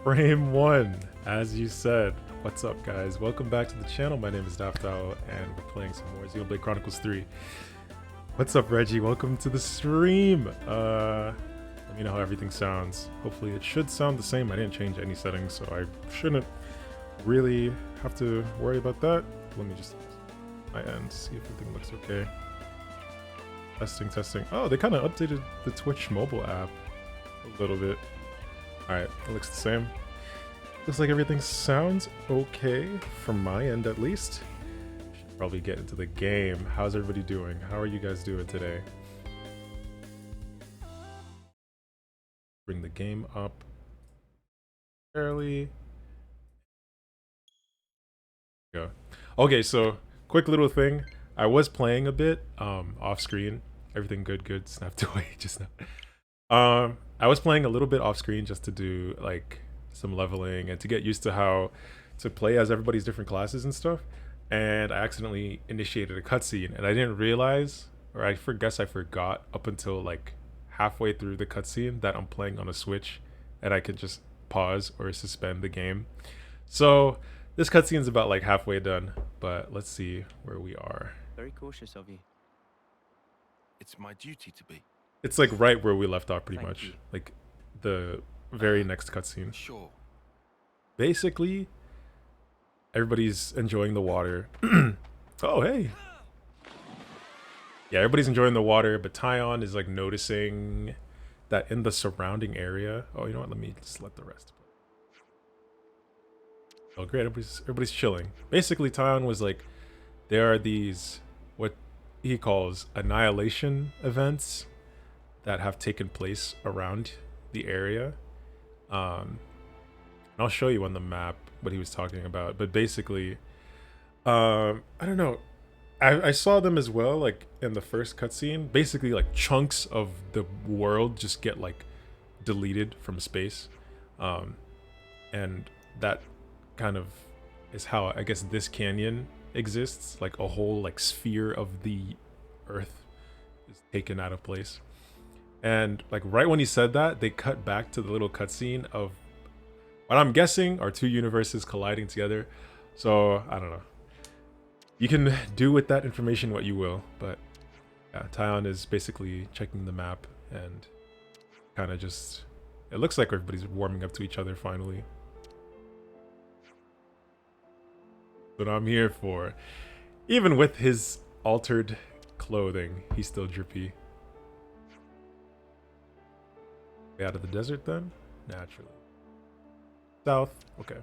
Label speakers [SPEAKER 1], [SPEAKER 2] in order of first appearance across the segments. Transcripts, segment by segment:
[SPEAKER 1] Frame 1, as you said. What's up, guys? Welcome back to the channel. My name is Daftao, and we're playing some more Xenoblade Chronicles 3. What's up, Reggie? Welcome to the stream. Let me know how everything sounds. Hopefully it should sound the same. I didn't change any settings, so I shouldn't really have to worry about that. Let me just my end, see if everything looks okay. Testing. Oh, they kind of updated the Twitch mobile app a little bit. Alright, it looks the same. Looks like everything sounds okay, from my end at least. Should probably get into the game. How's everybody doing? How are you guys doing today? Bring the game up fairly. Go. Okay, so quick little thing. I was playing a bit off screen. Everything good. Snapped away just now. I was playing a little bit off screen just to do like some leveling and to get used to how to play as everybody's different classes and stuff. And I accidentally initiated a cutscene, and I didn't realize, or I guess I forgot up until like halfway through the cutscene that I'm playing on a Switch, and I could just pause or suspend the game. So this cutscene's about like halfway done, but let's see where we are.
[SPEAKER 2] Very cautious of you.
[SPEAKER 3] It's my duty to be.
[SPEAKER 1] It's like right where we left off, pretty
[SPEAKER 2] Thank
[SPEAKER 1] much.
[SPEAKER 2] you.
[SPEAKER 1] Like the very next cutscene.
[SPEAKER 3] Sure.
[SPEAKER 1] Basically, everybody's enjoying the water. Oh, hey. Yeah, everybody's enjoying the water, but Tyon is like noticing that in the surrounding area. Oh, you know what? Let me just let the rest. Oh, great. Everybody's chilling. Basically, Tyon was like, there are these, what he calls annihilation events that have taken place around the area. And I'll show you on the map what he was talking about. But basically, I don't know. I saw them as well, like in the first cutscene. Basically, like chunks of the world just get like deleted from space, and that kind of is how I guess this canyon exists. Like a whole like sphere of the Earth is taken out of place. And like right when he said that, they cut back to the little cutscene of what I'm guessing are two universes colliding together. So I don't know. You can do with that information what you will, but yeah, Tyon is basically checking the map and kind of just, it looks like everybody's warming up to each other finally. What I'm here for. Even with his altered clothing, he's still drippy. Way out of the desert then? Naturally. South. Okay.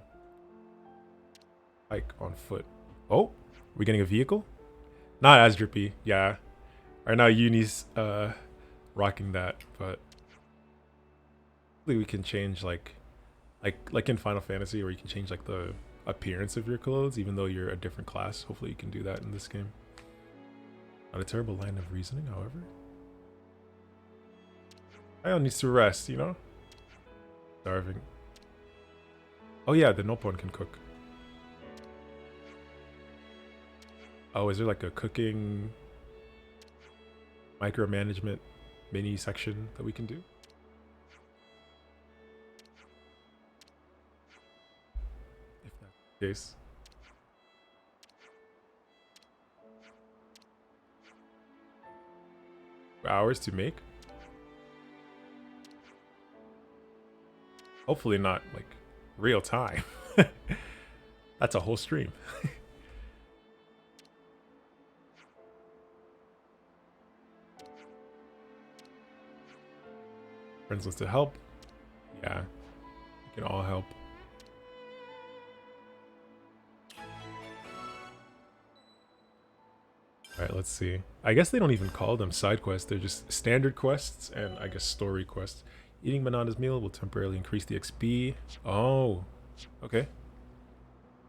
[SPEAKER 1] Hike on foot. Oh, we getting a vehicle? Not as drippy. Yeah. Right now Uni's rocking that, but hopefully we can change like in Final Fantasy, where you can change like the appearance of your clothes even though you're a different class. Hopefully you can do that in this game. Not a terrible line of reasoning, however. Ion needs to rest, you know? Starving. Oh yeah, the Nopon can cook. Oh, is there like a cooking micromanagement mini section that we can do? If that's the case. Hours to make? Hopefully not like real time. That's a whole stream. Friends list to help. Yeah, we can all help. Alright, let's see. I guess they don't even call them side quests. They're just standard quests and I guess story quests. Eating Manana's meal will temporarily increase the XP. Oh, okay.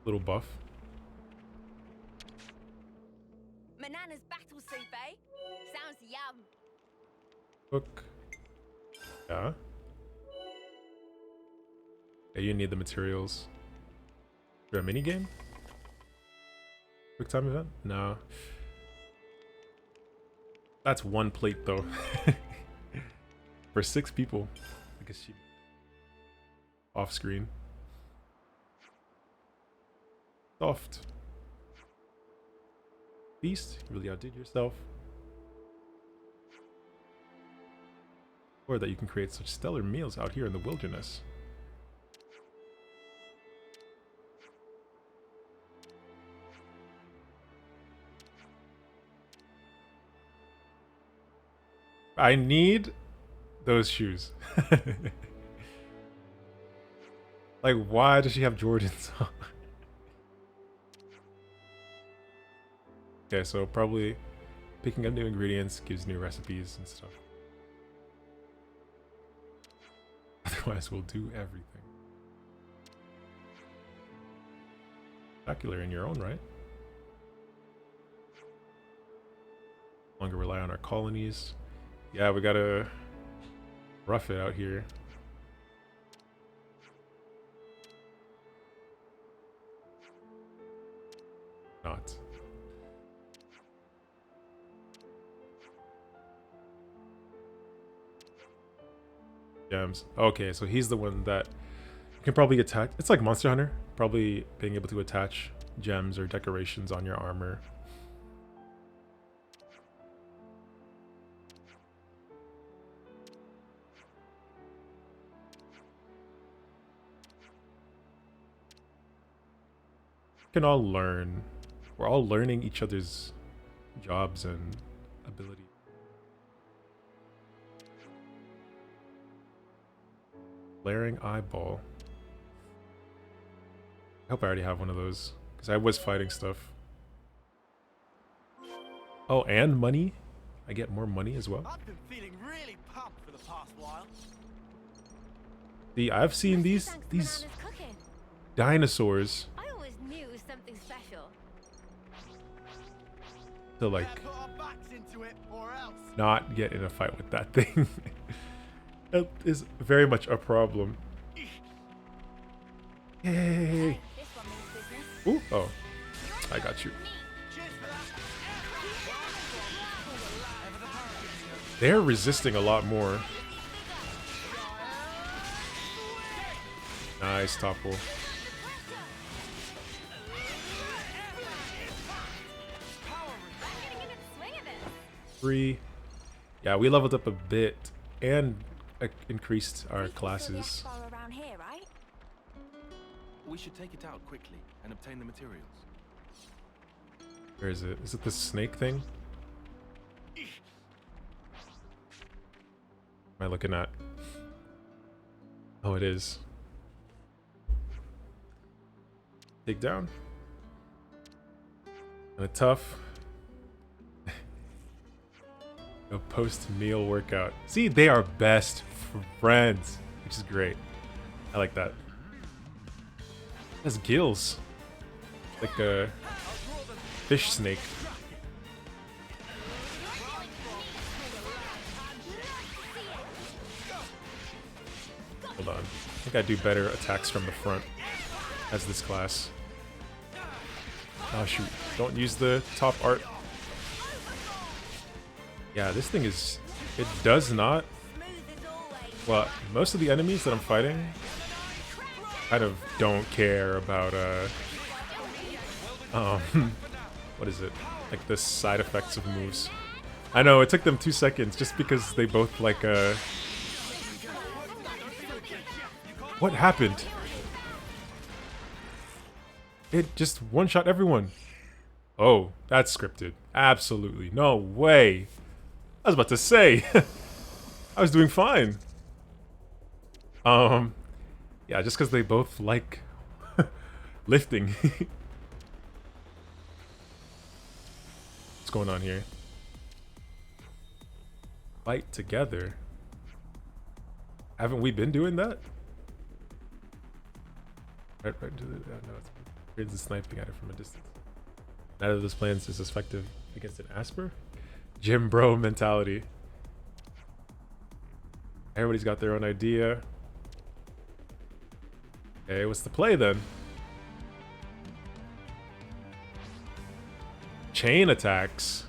[SPEAKER 1] Little buff.
[SPEAKER 4] Manana's battle soup, eh? Sounds yum.
[SPEAKER 1] Cook. Yeah. Yeah, you need the materials. Is there a mini game? Quick time event? No. That's one plate though. For 6 people. I guess she off screen. Soft. Beast, you really outdid yourself. Or that you can create such stellar meals out here in the wilderness. I need those shoes. Like, why does she have Jordans on? Okay, so probably picking up new ingredients gives new recipes and stuff. Otherwise, we'll do everything. Spectacular in your own right. No longer rely on our colonies. Yeah, we gotta rough it out here. Not. Gems. Okay, so he's the one that you can probably attach. It's like Monster Hunter, probably being able to attach gems or decorations on your armor. We can all learn. We're all learning each other's jobs and abilities. Glaring eyeball. I hope I already have one of those, because I was fighting stuff. Oh, and money? I get more money as well.
[SPEAKER 2] I've been feeling really pumped for the past while.
[SPEAKER 1] See, I've seen these dinosaurs
[SPEAKER 4] I always knew it was something special.
[SPEAKER 1] to like
[SPEAKER 2] Put our backs into it or else.
[SPEAKER 1] not get in a fight with that thing. That is very much a problem. Yay!
[SPEAKER 4] Hey, this one means business.
[SPEAKER 1] Ooh, oh, I got you.
[SPEAKER 2] Cheers for that.
[SPEAKER 1] They're resisting a lot more. Nice topple.
[SPEAKER 4] I'm getting into the swing of it.
[SPEAKER 1] 3. Yeah, we leveled up a bit and increased our
[SPEAKER 4] This is
[SPEAKER 1] classes.
[SPEAKER 4] the expo around here, right?
[SPEAKER 3] We should take it out quickly and obtain the materials.
[SPEAKER 1] Where is it? Is it the snake thing? Am I looking at? Oh, it is. Dig down. And a tough. A post-meal workout. See, they are best friends, which is great. I like that. It has gills. Like a fish snake. Hold on. I think I do better attacks from the front as this class. Oh shoot. Don't use the top art. Yeah, this thing is... It does not... Well, most of the enemies that I'm fighting kind of don't care about, what is it? Like the side effects of moves. I know, it took them 2 seconds just because they both like, What happened? It just one-shot everyone. Oh, that's scripted. Absolutely. No way. I was about to say. I was doing fine. Yeah, just because they both like lifting. What's going on here? Fight together. Haven't we been doing that? Right into the... no, it's creates the sniping at it from a distance. Neither of those plans is effective against an Asper. Gym bro mentality. Everybody's got their own idea. Okay, what's the play then? Chain attacks.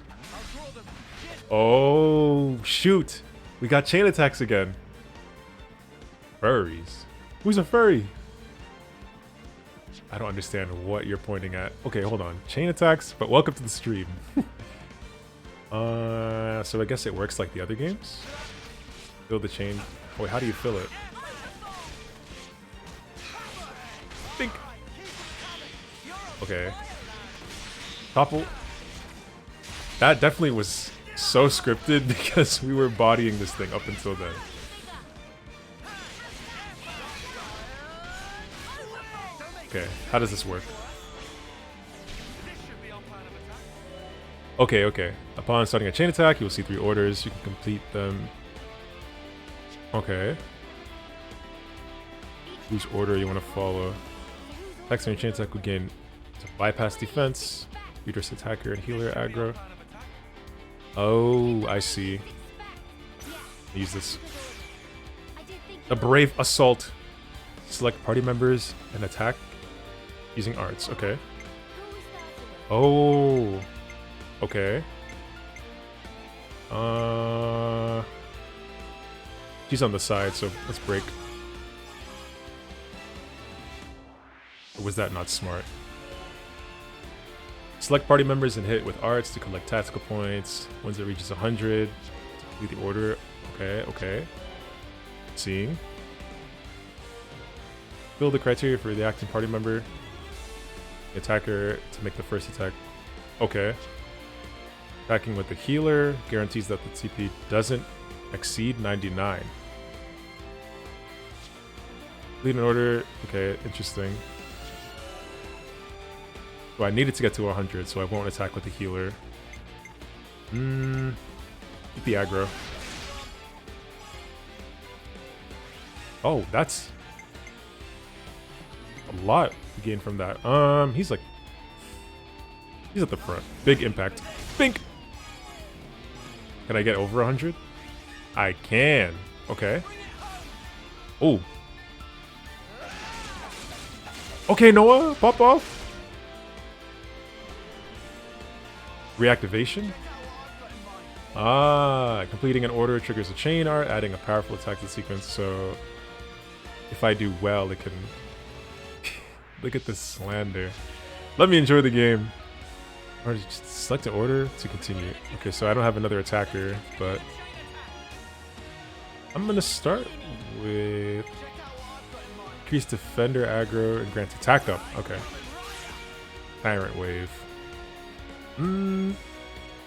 [SPEAKER 1] Oh, shoot. We got chain attacks again. Furries. Who's a furry? I don't understand what you're pointing at. Okay, hold on. Chain attacks, but welcome to the stream. So I guess it works like the other games. Fill the chain. Wait, how do you fill it? Think. Okay. Topple. That definitely was so scripted because we were bodying this thing up until then. Okay, how does this work? Okay, okay. Upon starting a chain attack, you will see 3 orders. You can complete them. Okay. Whose order you want to follow? Attacks on your chain attack will gain to bypass defense, reduce attacker and healer aggro. Oh, I see. Use this. A brave assault. Select party members and attack using arts. Okay. Oh. Okay. She's on the side, so let's break. Or was that not smart? Select party members and hit with arts to collect tactical points. Once it reaches 100, to complete the order. Okay, okay. Seeing. Fill the criteria for the acting party member. The attacker to make the first attack. Okay. Attacking with the healer guarantees that the TP doesn't exceed 99. Lead an order. Okay, interesting. So I needed to get to 100, so I won't attack with the healer. Keep the aggro. Oh, that's a lot to gain from that. He's at the front. Big impact. Bink! Can I get over 100? I can. Okay. Oh. Okay, Noah, pop off. Reactivation. Ah, completing an order triggers a chain art, adding a powerful attack to the sequence. So if I do well, it can... Look at this slander. Let me enjoy the game. Or just select an order to continue. Okay, so I don't have another attacker, but I'm gonna start with increase defender aggro and grant attack up. Okay. Tyrant wave.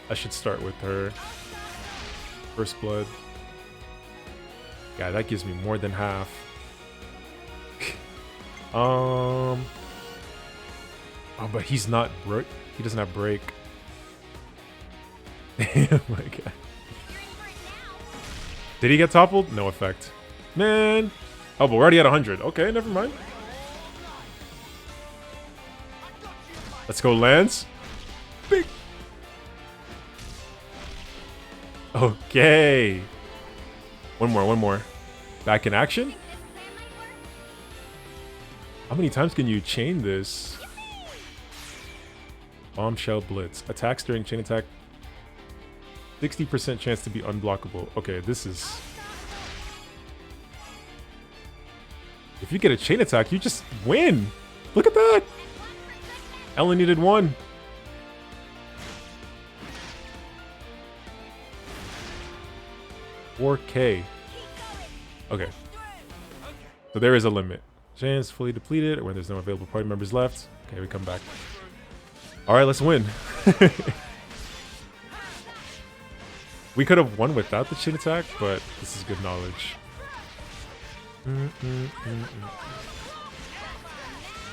[SPEAKER 1] I should start with her. First blood. Yeah, that gives me more than half. Oh, but he's not broke. He doesn't have break. Oh my god. Did he get toppled? No effect. Man. Oh, but we're already at 100. Okay, never mind. Let's go, Lance. Big. Okay. One more. Back in action? How many times can you chain this? Bombshell Blitz. Attacks during chain attack. 60% chance to be unblockable. Okay, this is... If you get a chain attack, you just win. Look at that. I only needed 1. $4K. Okay. So there is a limit. Chance fully depleted or when there's no available party members left. Okay, we come back. Alright, let's win. We could have won without the chain attack, but this is good knowledge.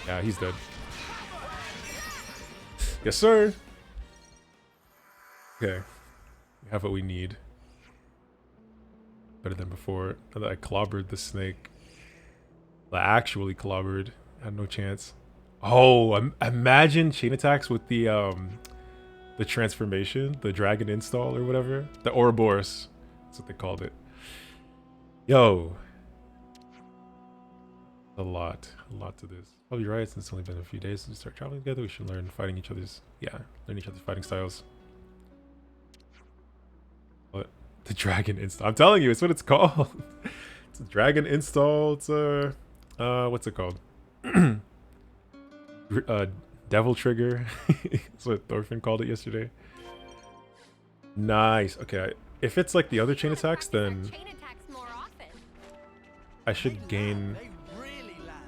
[SPEAKER 1] Yeah, he's dead. Yes, sir. Okay. We have what we need. Better than before. Now that I clobbered the snake. I actually clobbered. Had no chance. Oh, imagine chain attacks with the transformation, the dragon install or whatever, the Ouroboros. That's what they called it. Yo, a lot to this. Probably right. Since it's only been a few days since we start traveling together, we should learn learn each other's fighting styles. What? The dragon install? I'm telling you, it's what it's called. It's a dragon install. It's a what's it called? uh, devil trigger. That's what Thorfinn called it yesterday. Nice. Okay, if it's like the other chain attacks, then
[SPEAKER 4] Chain attacks more often.
[SPEAKER 1] I should gain
[SPEAKER 2] They really land.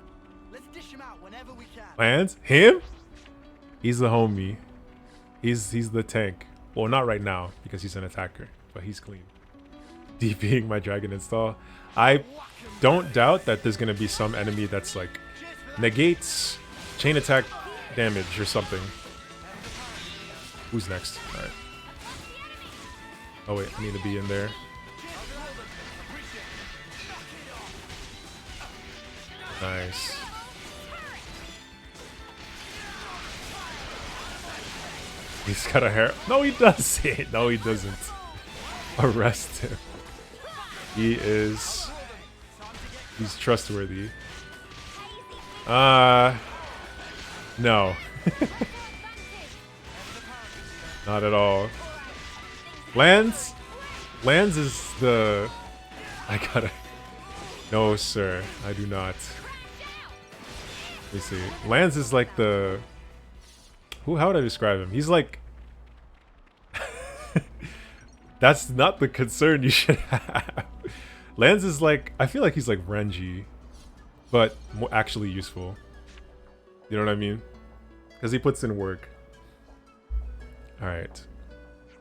[SPEAKER 2] Let's dish 'em out whenever we can.
[SPEAKER 1] lands. Him? He's the homie. He's the tank. Well, not right now because he's an attacker, but he's clean. DPing my dragon install. I don't doubt that there's gonna be some enemy that's like negates chain attack damage or something. Who's next? All right. Oh wait, I need to be in there. Nice. He's got a hair. No, he doesn't. No, he doesn't. Arrest him. He is. He's trustworthy. No. Not at all. Lands? Lands is the... I gotta... No, sir. I do not. Let me see. Lands is like the... How would I describe him? He's like... That's not the concern you should have. Lands is like... I feel like he's like Renji. But more actually useful. You know what I mean? Because he puts in work. Alright.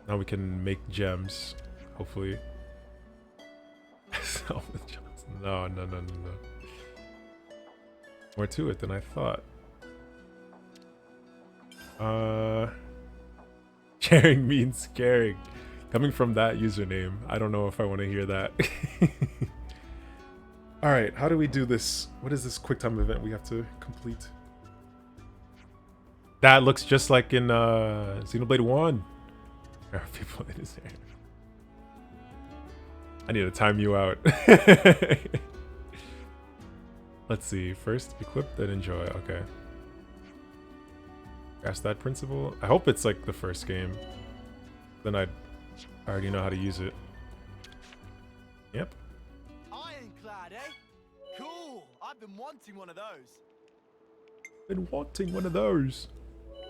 [SPEAKER 1] Now we can make gems. Hopefully. No. More to it than I thought. Caring means caring. Coming from that username, I don't know if I want to hear that. Alright, how do we do this? What is this quick time event we have to complete? That looks just like in Xenoblade 1. There are people in his hair. I need to time you out. Let's see. First, equip, then enjoy. Okay. Grasp that principle. I hope it's like the first game. Then I already know how to use it. Yep.
[SPEAKER 2] Ironclad, eh? Cool. I've been wanting one of those.
[SPEAKER 1] Been wanting one of those.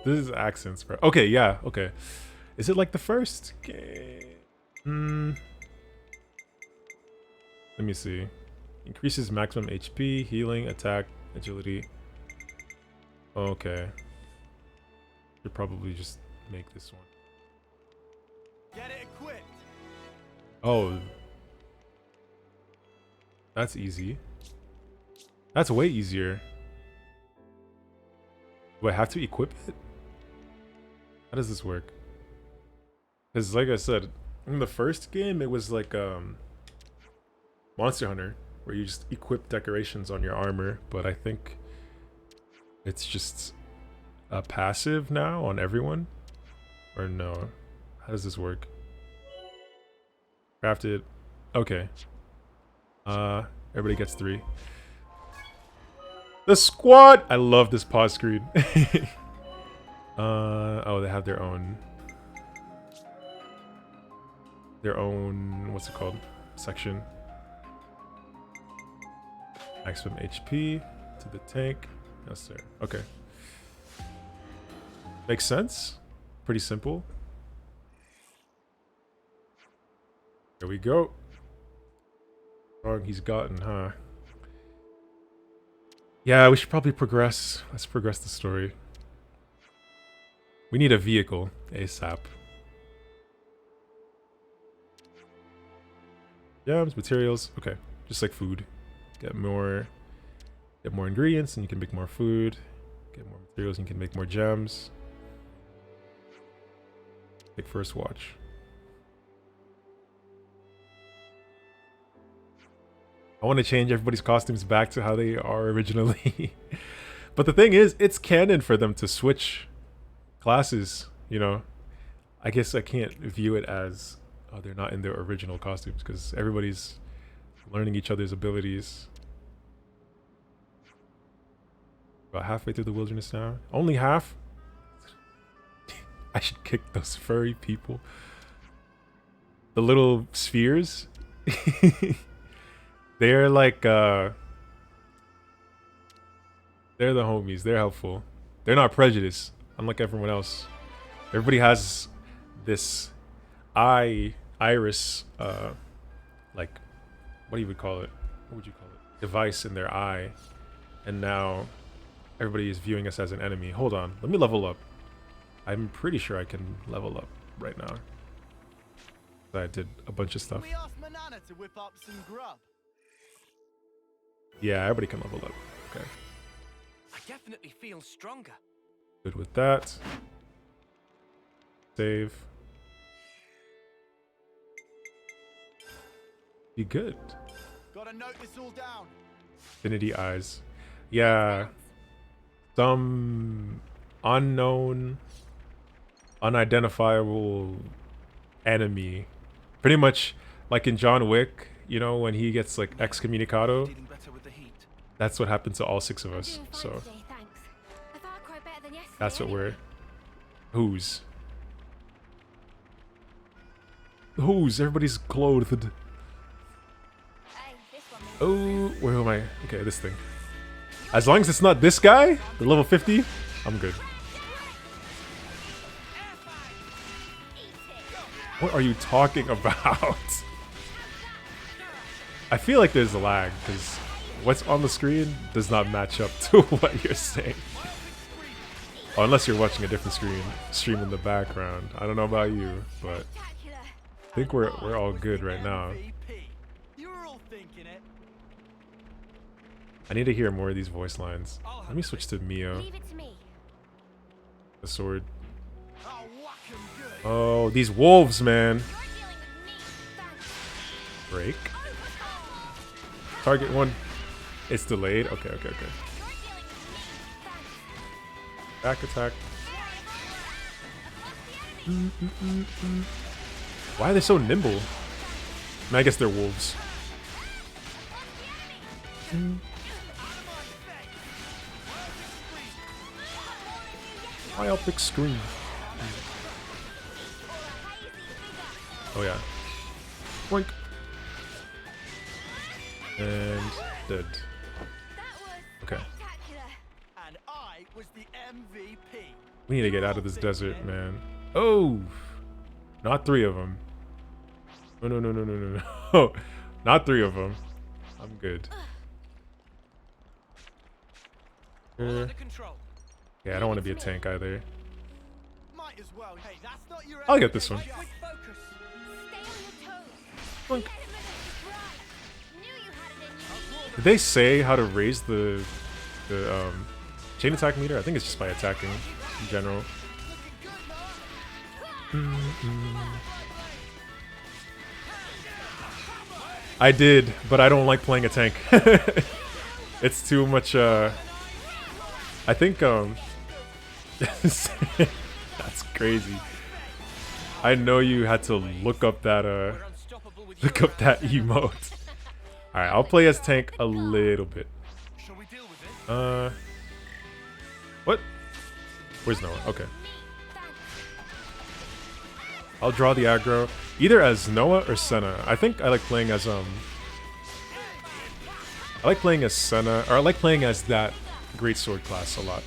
[SPEAKER 1] This is accents, bro. Okay, yeah, okay. Is it like the first game? Let me see. Increases maximum HP, healing, attack, agility. Okay. Should probably just make this one.
[SPEAKER 2] Get it equipped.
[SPEAKER 1] Oh. That's easy. That's way easier. Do I have to equip it? How does this work? Because like I said, in the first game, it was like Monster Hunter, where you just equip decorations on your armor, but I think it's just a passive now on everyone? Or no? How does this work? Crafted. Okay. Everybody gets 3. The squad! I love this pause screen. Oh, they have their own... what's it called? Section. Maximum HP to the tank. Yes, sir. Okay. Makes sense. Pretty simple. There we go. Wrong he's gotten, huh? Yeah, we should probably progress. Let's progress the story. We need a vehicle ASAP. Gems, materials. Okay, just like food. Get more ingredients, and you can make more food. Get more materials, and you can make more gems. Take first watch. I want to change everybody's costumes back to how they are originally. But the thing is, it's canon for them to switch classes, you know. I guess I can't view it as, oh, they're not in their original costumes, because everybody's learning each other's abilities. About halfway through the wilderness now. Only half? I should kick those furry people. The little spheres. They're like, they're the homies. They're helpful. They're not prejudiced, unlike everyone else. Everybody has this iris, like, what do you would call it? What would you call it? Device in their eye, and now everybody is viewing us as an enemy. Hold on, let me level up. I'm pretty sure I can level up right now. I did a bunch of stuff.
[SPEAKER 2] We asked Manana to whip up some grub.
[SPEAKER 1] Yeah, everybody can level up. Okay,
[SPEAKER 3] I definitely feel stronger.
[SPEAKER 1] good with that. Save. Be good.
[SPEAKER 2] Gotta note this all down.
[SPEAKER 1] Infinity eyes. Yeah. Some unknown, unidentifiable enemy. Pretty much like in John Wick, you know, when he gets like excommunicado.
[SPEAKER 3] Dealing better with the heat.
[SPEAKER 1] That's what happened to all 6 of
[SPEAKER 4] I'm
[SPEAKER 1] us.
[SPEAKER 4] doing fine
[SPEAKER 1] So
[SPEAKER 4] today, thanks. A far cry better than yesterday.
[SPEAKER 1] that's what
[SPEAKER 4] anyway.
[SPEAKER 1] who's? Who's? Everybody's clothed.
[SPEAKER 4] Hey, this one means
[SPEAKER 1] Oh, where am I? Okay, this thing. As long as it's not this guy, the level 50, I'm good. What are you talking about? I feel like there's a lag because what's on the screen does not match up to what you're saying. Oh, unless you're watching a different stream in the background. I don't know about you, but
[SPEAKER 4] spectacular.
[SPEAKER 1] I think we're all good right now.
[SPEAKER 2] MVP. You were all thinking it.
[SPEAKER 1] I need to hear more of these voice lines. Let me switch to Mio,
[SPEAKER 4] Leave it to me.
[SPEAKER 1] the sword.
[SPEAKER 2] I'll whack 'em good.
[SPEAKER 1] Oh, these wolves, man.
[SPEAKER 4] You're dealing with me. Thanks.
[SPEAKER 1] Break.
[SPEAKER 4] Overhaul.
[SPEAKER 1] Target one. It's delayed. Okay.
[SPEAKER 4] You're dealing with me. Thanks.
[SPEAKER 1] Back attack. Why are they so nimble? I guess they're wolves. Myopic screen. Oh yeah. Boink. And dead.
[SPEAKER 4] That was
[SPEAKER 1] Okay.
[SPEAKER 4] spectacular.
[SPEAKER 2] And I was the MVP.
[SPEAKER 1] We need to get out of this desert, man. Oh! Not 3 of them. No. Not 3 of them. I'm good.
[SPEAKER 3] All under control.
[SPEAKER 1] Yeah, I don't want to be a tank either.
[SPEAKER 2] Might as well. Hey, that's not your
[SPEAKER 1] I'll get this one.
[SPEAKER 2] MVP.
[SPEAKER 4] Quick focus. Stay on your toes.
[SPEAKER 1] Boink.
[SPEAKER 4] Element of surprise. Knew you had it in you.
[SPEAKER 1] Did they say how to raise the chain attack meter? I think it's just by attacking in general. I did, but I don't like playing a tank. It's too much. I think that's crazy. I know you had to look up that
[SPEAKER 3] We're unstoppable with
[SPEAKER 1] look
[SPEAKER 3] your
[SPEAKER 1] up that emote. All right, I'll play as tank a little bit.
[SPEAKER 3] Shall we deal with it?
[SPEAKER 1] What? Where's Noah? Okay.
[SPEAKER 4] Thanks.
[SPEAKER 1] I'll draw the aggro either as Noah or Senna. I think I like playing as I like playing as Senna, or I like playing as that greatsword class a lot.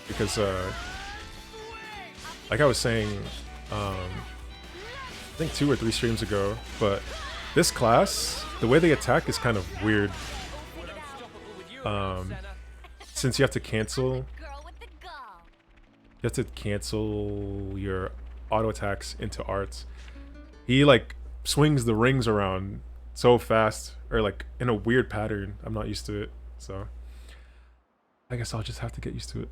[SPEAKER 1] Because like I was saying, I think 2 or 3 streams ago, but this class, the way they attack is kind of weird. Since you have to cancel
[SPEAKER 4] Girl with the gall.
[SPEAKER 1] You have to cancel your auto attacks into arts. He like swings the rings around so fast, or like in a weird pattern. I'm not used to it, so I guess I'll just have to get used to it.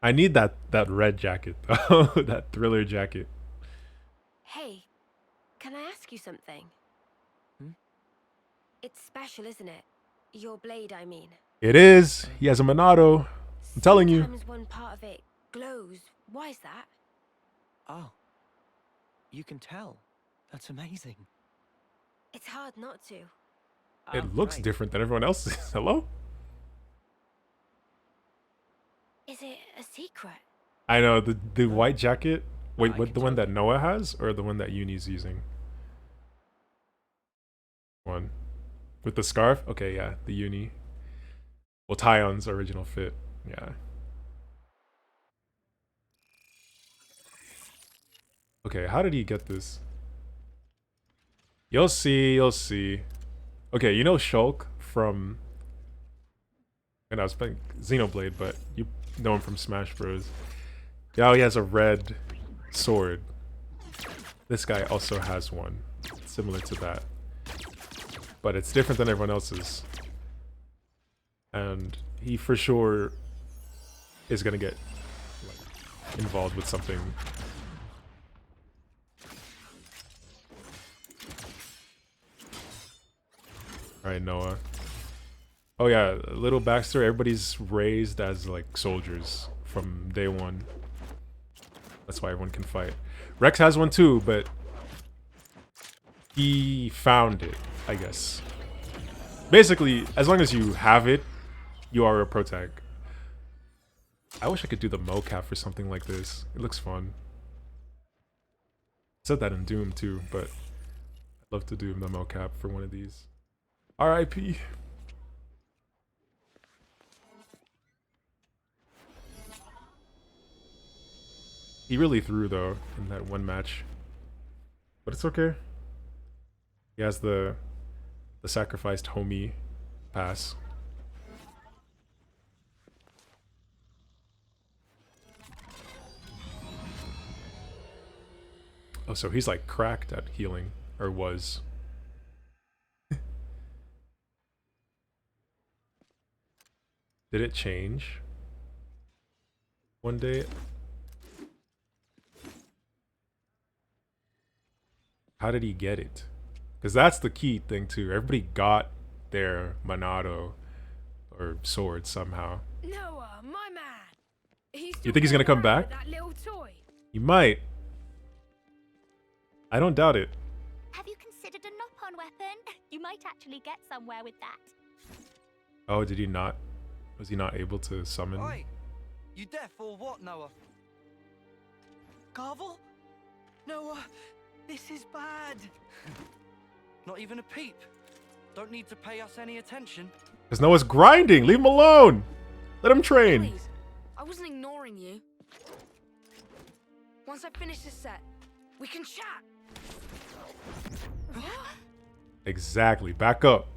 [SPEAKER 1] I need that red jacket though, that thriller jacket.
[SPEAKER 4] Hey, can I ask you something? It's special, isn't it? Your blade, I mean.
[SPEAKER 1] It is. He has a Monado. I'm telling you.
[SPEAKER 4] Sometimes one part of it glows. Why is that?
[SPEAKER 3] Oh. You can tell. That's amazing.
[SPEAKER 4] It's hard not to.
[SPEAKER 1] It looks
[SPEAKER 3] Right.
[SPEAKER 1] different than everyone else's. Hello?
[SPEAKER 4] Is it a secret?
[SPEAKER 1] I know the white jacket. Wait,
[SPEAKER 3] I
[SPEAKER 1] what?
[SPEAKER 3] can
[SPEAKER 1] The one
[SPEAKER 3] tell.
[SPEAKER 1] that Noah has, or the one that Uni's using? One with the scarf. Okay, yeah, the Uni. Well, Tyon's original fit. Yeah. Okay, how did he get this? You'll see, you'll see. Okay, you know Shulk from... And I was playing Xenoblade, but you know him from Smash Bros. Now he has a red sword. This guy also has one, similar to that. But it's different than everyone else's. And he for sure is gonna get like, involved with something. Alright, Noah. Oh yeah, a little backstory. Everybody's raised as like soldiers from day one. That's why everyone can fight. Rex has one too, but he found it, I guess. Basically, as long as you have it, you are a protag. I wish I could do the mocap for something like this. It looks fun. I said that in Doom too, but I'd love to do the mocap for one of these. R.I.P. He really threw though in that one match, but it's okay. He has the sacrificed homie pass. Oh, so he's like cracked at healing, or was. Did it change one day? How did he get it? Because that's the key thing too. Everybody got their Monado or sword somehow.
[SPEAKER 5] Noah, my man.
[SPEAKER 1] You think he's gonna come back?
[SPEAKER 5] That little toy.
[SPEAKER 1] He might. I don't doubt it.
[SPEAKER 4] Have you considered a knock-on weapon? You might actually get somewhere with that.
[SPEAKER 1] Oh, did he not? Was he not able to summon?
[SPEAKER 2] Oi! You deaf or what, Noah? Garvel? Noah, this is bad. Not even a peep. Don't need to pay us any attention.
[SPEAKER 1] Because Noah's grinding. Leave him alone. Let him train.
[SPEAKER 5] Please, I wasn't ignoring you. Once I finish this set, we can chat.
[SPEAKER 1] Exactly. Back up.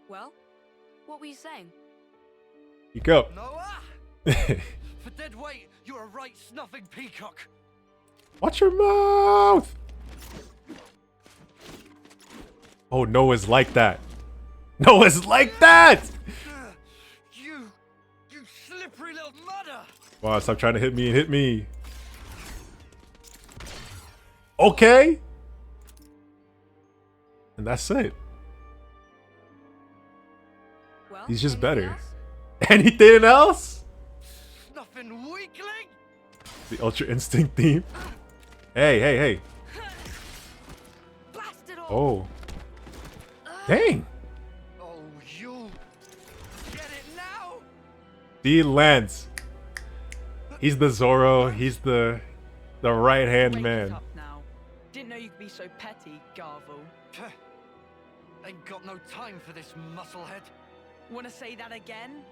[SPEAKER 5] Well, what were you saying?
[SPEAKER 1] Speak up.
[SPEAKER 2] Noah! For dead weight, you're a right snuffing peacock.
[SPEAKER 1] Watch your mouth. Oh, Noah's like that. Noah's like that.
[SPEAKER 2] You slippery little mudder!
[SPEAKER 1] Wow, stop trying to hit me and hit me. Okay. And that's it.
[SPEAKER 5] Well,
[SPEAKER 1] He's just
[SPEAKER 5] anything
[SPEAKER 1] better.
[SPEAKER 5] else?
[SPEAKER 1] Anything else?
[SPEAKER 2] Snuffing weakling!
[SPEAKER 1] The Ultra Instinct theme. Hey, hey, hey.
[SPEAKER 5] Blast it all.
[SPEAKER 1] Oh. Dang.
[SPEAKER 2] Oh, you get it now?
[SPEAKER 1] D Lance. He's the Zoro. He's the right hand
[SPEAKER 6] Wake
[SPEAKER 1] man.
[SPEAKER 6] it up now. Didn't know you could be so petty, Garvel.
[SPEAKER 2] Peh. Ain't got no time for this musclehead.
[SPEAKER 6] Wanna say that again?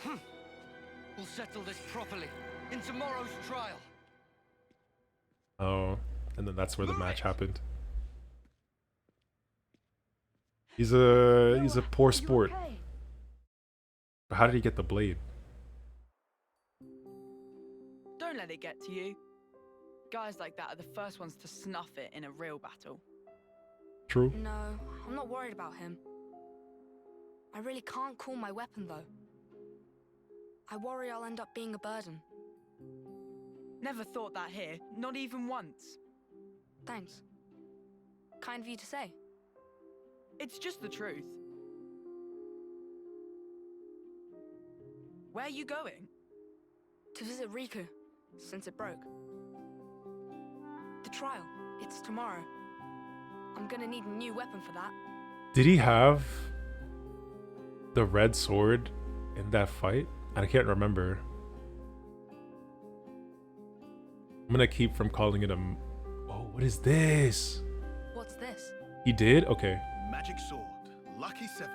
[SPEAKER 2] We'll settle this properly in tomorrow's trial.
[SPEAKER 1] Oh, and then that's where the match happened. He's a poor sport. But how did he get the blade?
[SPEAKER 6] Don't let it get to you. Guys like that are the first ones to snuff it in a real battle.
[SPEAKER 1] True.
[SPEAKER 5] No, I'm not worried about him. I really can't call my weapon though. I worry I'll end up being a burden.
[SPEAKER 6] Never thought that here, not even once.
[SPEAKER 5] Thanks. Kind of you to say.
[SPEAKER 6] It's just the truth. Where are you going?
[SPEAKER 5] To visit Riku, since it broke. The trial, it's tomorrow. I'm gonna need a new weapon for that.
[SPEAKER 1] Did he have the red sword in that fight? I can't remember. I'm gonna keep from calling it a... Oh, What is this?
[SPEAKER 5] What's this?
[SPEAKER 1] He did? Okay.
[SPEAKER 3] Magic sword, lucky 7.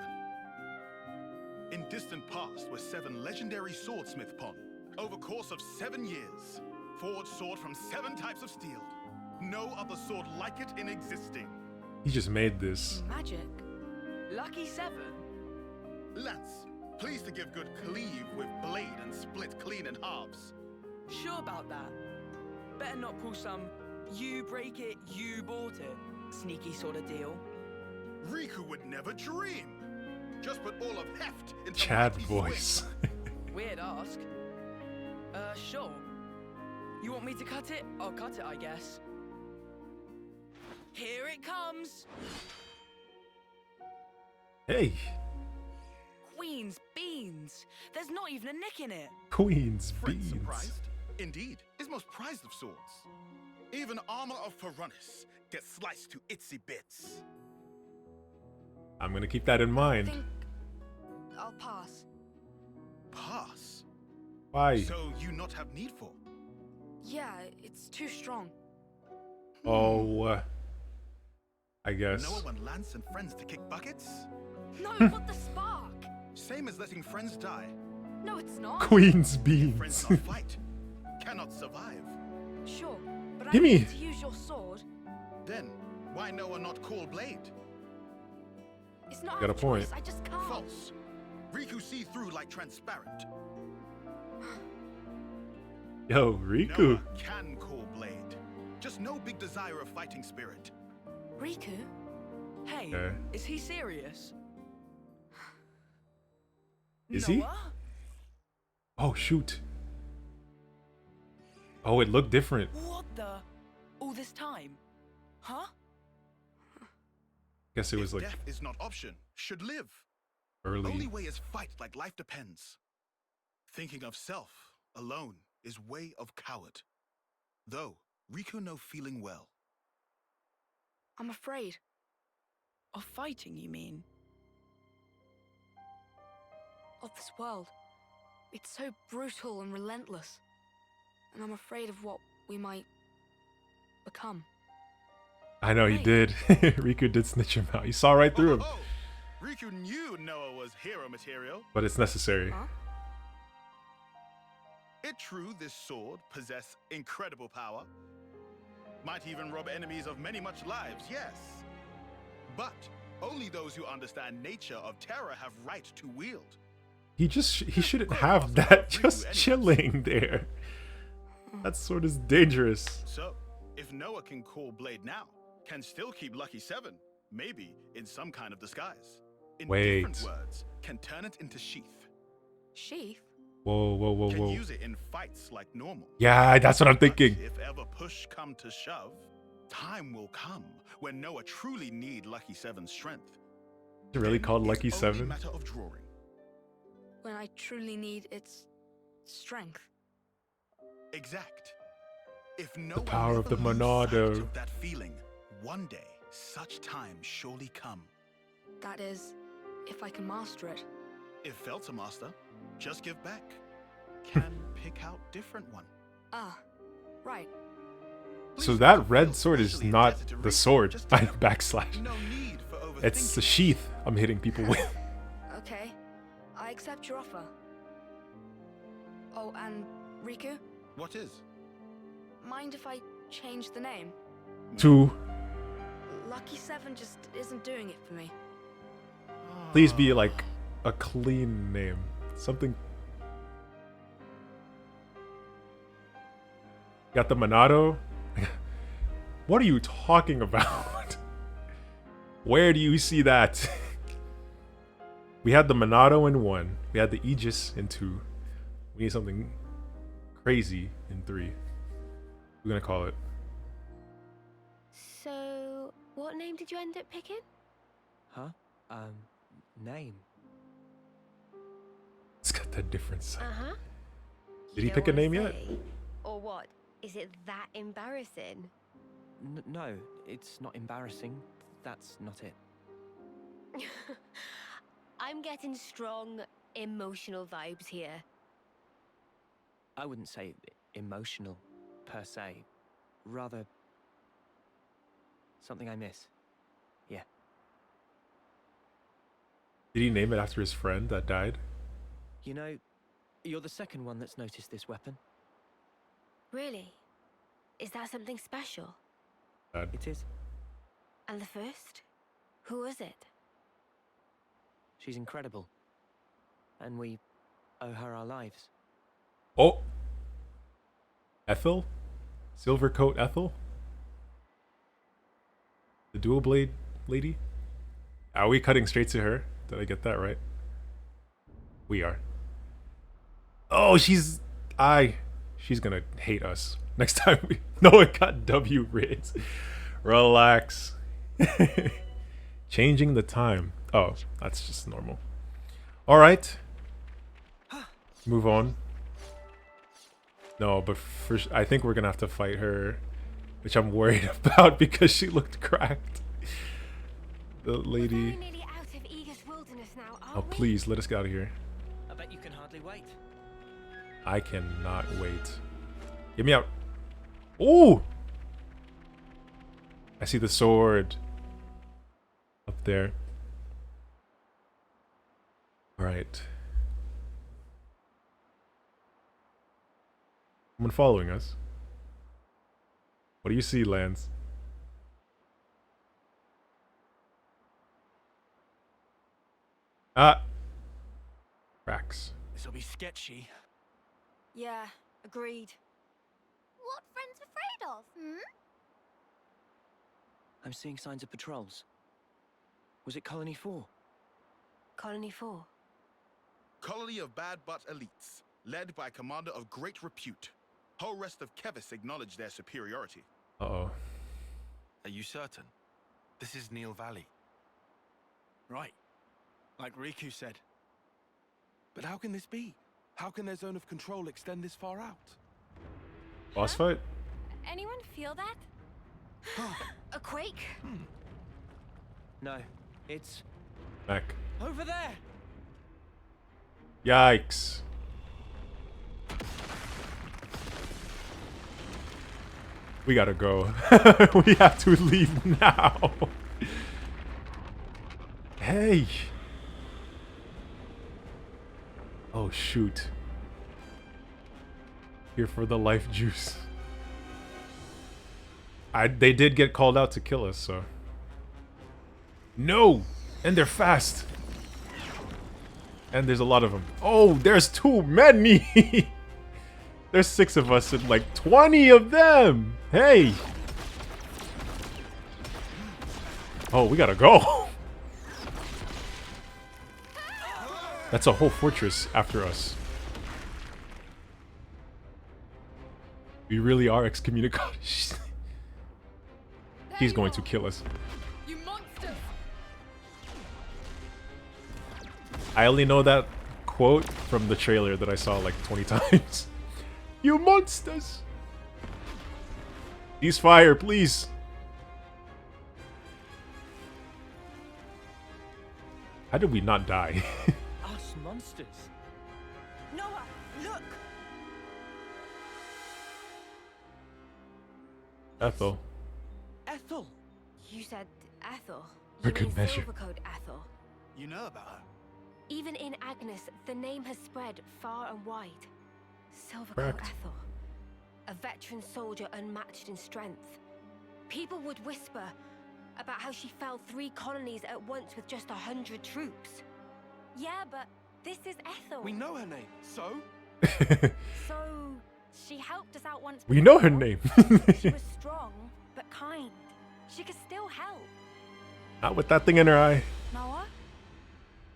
[SPEAKER 3] In distant past were 7 legendary swordsmith pon. Over course of 7 years, forged sword from 7 types of steel. No other sword like it in existing.
[SPEAKER 1] He just made this.
[SPEAKER 5] Magic.
[SPEAKER 6] Lucky 7?
[SPEAKER 3] Lance, pleased to give good cleave with blade and split clean in halves.
[SPEAKER 6] Sure about that. Better not pull some you break it, you bought it sneaky sort of deal.
[SPEAKER 3] Riku would never dream. Just put all of heft into
[SPEAKER 1] Chad
[SPEAKER 3] mighty
[SPEAKER 1] voice.
[SPEAKER 3] swing.
[SPEAKER 6] Weird ask. Sure. You want me to cut it? I'll cut it, I guess. Here it comes!
[SPEAKER 1] Hey,
[SPEAKER 6] Queen's beans! There's not even a nick in it!
[SPEAKER 1] Queen's
[SPEAKER 3] Prince
[SPEAKER 1] beans.
[SPEAKER 3] surprised? Indeed, is most prized of swords. Even armor of Ferronis gets sliced to itsy bits.
[SPEAKER 1] I'm gonna keep that in
[SPEAKER 5] I
[SPEAKER 1] mind.
[SPEAKER 5] think I'll pass.
[SPEAKER 3] Pass.
[SPEAKER 1] Why?
[SPEAKER 3] So you not have need for?
[SPEAKER 5] Yeah, it's too strong.
[SPEAKER 1] Oh, I guess.
[SPEAKER 3] Know when Lance and friends to kick buckets?
[SPEAKER 5] No, what the spark?
[SPEAKER 3] Same as letting friends die.
[SPEAKER 5] No, it's not.
[SPEAKER 1] Queen's
[SPEAKER 3] Friends
[SPEAKER 1] beans.
[SPEAKER 3] not fight, cannot survive.
[SPEAKER 5] Sure, but I
[SPEAKER 1] Gimme.
[SPEAKER 5] need to use your sword.
[SPEAKER 3] Then why Noah not call blade?
[SPEAKER 5] It's not
[SPEAKER 1] Got
[SPEAKER 5] out
[SPEAKER 1] a
[SPEAKER 5] of
[SPEAKER 1] point.
[SPEAKER 5] choice, I just can't.
[SPEAKER 3] False. Riku see through like transparent.
[SPEAKER 1] Yo, Riku.
[SPEAKER 3] Noah can call blade. Just no big desire of fighting spirit.
[SPEAKER 5] Riku?
[SPEAKER 6] Hey,
[SPEAKER 1] Okay.
[SPEAKER 6] is he serious?
[SPEAKER 1] Is he?
[SPEAKER 6] Noah?
[SPEAKER 1] Oh, shoot. Oh, it looked different.
[SPEAKER 6] What the? All this time? Huh?
[SPEAKER 1] Guess it was
[SPEAKER 3] If
[SPEAKER 1] like
[SPEAKER 3] death is not option, should live.
[SPEAKER 1] early.
[SPEAKER 3] Only way is fight like life depends. Thinking of self alone is way of coward. Though Riku no feeling well.
[SPEAKER 5] I'm afraid.
[SPEAKER 6] Of fighting, you mean?
[SPEAKER 5] Of this world. It's so brutal and relentless. And I'm afraid of what we might become.
[SPEAKER 1] I know he
[SPEAKER 5] Hey.
[SPEAKER 1] did. Riku did snitch him out. You saw right through him.
[SPEAKER 3] Oh, Riku knew Noah was hero material.
[SPEAKER 1] But it's necessary.
[SPEAKER 5] Huh?
[SPEAKER 3] It true this sword possess incredible power. Might even rob enemies of many much lives, yes. But only those who understand nature of terror have right to wield.
[SPEAKER 1] He shouldn't have that just chilling there. That sword is dangerous.
[SPEAKER 3] So, if Noah can call blade now, can still keep Lucky 7, maybe in some kind of disguise. In
[SPEAKER 1] Wait.
[SPEAKER 3] different words, can turn it into sheath.
[SPEAKER 5] Sheath?
[SPEAKER 1] Whoa, whoa, whoa,
[SPEAKER 3] Can
[SPEAKER 1] whoa.
[SPEAKER 3] use it in fights like normal.
[SPEAKER 1] Yeah, that's what I'm
[SPEAKER 3] But
[SPEAKER 1] thinking.
[SPEAKER 3] if ever push come to shove, time will come when Noah truly need Lucky 7's strength.
[SPEAKER 1] It's really
[SPEAKER 3] Then
[SPEAKER 1] called
[SPEAKER 3] it's
[SPEAKER 1] Lucky
[SPEAKER 3] only
[SPEAKER 1] 7.
[SPEAKER 3] matter of drawing.
[SPEAKER 5] When I truly need its strength.
[SPEAKER 3] Exact. If Noah
[SPEAKER 1] power of
[SPEAKER 3] never
[SPEAKER 1] the
[SPEAKER 3] lose sight
[SPEAKER 1] Monado.
[SPEAKER 3] of that feeling, one day such time surely come.
[SPEAKER 5] That is, if I can master it.
[SPEAKER 3] If failed to master, just give back. Can pick out different one.
[SPEAKER 5] Ah, right.
[SPEAKER 1] So
[SPEAKER 3] Please
[SPEAKER 1] that
[SPEAKER 3] don't
[SPEAKER 1] red
[SPEAKER 3] feel
[SPEAKER 1] sword is
[SPEAKER 3] specially
[SPEAKER 1] not
[SPEAKER 3] indebted to
[SPEAKER 1] the
[SPEAKER 3] Riku.
[SPEAKER 1] sword.
[SPEAKER 3] Just
[SPEAKER 1] I
[SPEAKER 3] know,
[SPEAKER 1] backslash.
[SPEAKER 3] no need for overthinking.
[SPEAKER 1] It's the sheath I'm hitting people with.
[SPEAKER 5] Okay, I accept your offer. Oh, and Riku,
[SPEAKER 3] What is?
[SPEAKER 5] mind if I change the name?
[SPEAKER 1] To
[SPEAKER 5] Lucky 7 just isn't doing it for me.
[SPEAKER 1] please be like a clean name. Something. Got the Monado? What are you talking about? Where do you see that? We had the Monado in 1. We had the Aegis in 2. We need something crazy in 3. We're gonna call it.
[SPEAKER 4] So, what name did you end up picking?
[SPEAKER 7] Huh? Name?
[SPEAKER 1] It's got that difference.
[SPEAKER 4] Uh-huh.
[SPEAKER 1] Did
[SPEAKER 4] You
[SPEAKER 1] he pick a
[SPEAKER 4] don't wanna
[SPEAKER 1] name yet?
[SPEAKER 4] say? Or what? Is it that embarrassing?
[SPEAKER 7] No, it's not embarrassing. That's not it.
[SPEAKER 4] I'm getting strong emotional vibes here.
[SPEAKER 7] I wouldn't say emotional, per se. Rather, something I miss. Yeah.
[SPEAKER 1] Did he name it after his friend that died?
[SPEAKER 7] You know, you're the second one that's noticed this weapon.
[SPEAKER 4] Really? Is that something special?
[SPEAKER 7] It is.
[SPEAKER 4] And the first? Who was it?
[SPEAKER 7] She's incredible. And we owe her our lives.
[SPEAKER 1] Oh! Ethel? Silvercoat Ethel? The dual blade lady? Are we cutting straight to her? Did I get that right? We are. Oh, she's gonna hate us next time we no, it got W rates. Relax. Changing the time. Oh, that's just normal. Alright. Move on. No, but first I think we're gonna have to fight her, which I'm worried about because she looked cracked. The lady.
[SPEAKER 4] We're very nearly out of Aegis Wilderness now,
[SPEAKER 1] Oh,
[SPEAKER 4] aren't we?
[SPEAKER 1] please, let us get out of here.
[SPEAKER 7] I bet you can hardly wait.
[SPEAKER 1] I cannot wait. Get me out. Ooh! I see the sword up there. Alright. Someone following us. What do you see, Lance? Ah! Cracks.
[SPEAKER 2] This'll be sketchy.
[SPEAKER 5] Yeah, agreed.
[SPEAKER 4] What friends afraid of, hmm?
[SPEAKER 7] I'm seeing signs of patrols. Was it Colony 4?
[SPEAKER 5] Colony 4.
[SPEAKER 3] Colony of bad but elites, led by commander of great repute. Whole rest of Kevis acknowledge their superiority.
[SPEAKER 1] Uh-oh.
[SPEAKER 8] Are you certain? This is Neil Valley.
[SPEAKER 2] Right. Like Riku said. But how can this be? How can their zone of control extend this far out?
[SPEAKER 1] Boss fight?
[SPEAKER 4] Anyone feel that?
[SPEAKER 5] A quake?
[SPEAKER 7] No, it's
[SPEAKER 1] Back.
[SPEAKER 2] Over there!
[SPEAKER 1] Yikes. We gotta go. We have to leave now. Hey. Oh, shoot. Here for the life juice. They did get called out to kill us, so. No! And they're fast. And there's a lot of them. Oh, there's too many! There's 6 of us and like 20 of them! Hey! Oh, we gotta go! That's a whole fortress after us. We really are excommunicated. He's going to kill us.
[SPEAKER 5] You monsters!
[SPEAKER 1] I only know that quote from the trailer that I saw like 20 times. You monsters! Cease fire, please. How did we not die?
[SPEAKER 7] us monsters.
[SPEAKER 6] Noah, look!
[SPEAKER 1] Ethel.
[SPEAKER 2] Ethel!
[SPEAKER 4] You said Ethel.
[SPEAKER 1] For
[SPEAKER 4] You
[SPEAKER 1] good
[SPEAKER 4] mean
[SPEAKER 1] measure.
[SPEAKER 4] Silvercoat Ethel.
[SPEAKER 2] You know about her?
[SPEAKER 4] Even in Agnes, the name has spread far and wide. Silvercoat
[SPEAKER 1] Correct.
[SPEAKER 4] Ethel. A veteran soldier unmatched in strength. People would whisper about how she felled 3 colonies at once with just 100 troops. Yeah, but this is Ethel.
[SPEAKER 2] We know her name, so?
[SPEAKER 4] So, she helped us out once
[SPEAKER 1] We know her
[SPEAKER 4] before.
[SPEAKER 1] name.
[SPEAKER 4] She was strong, but kind. She could still help.
[SPEAKER 1] Not with that thing in her eye.
[SPEAKER 4] Noah?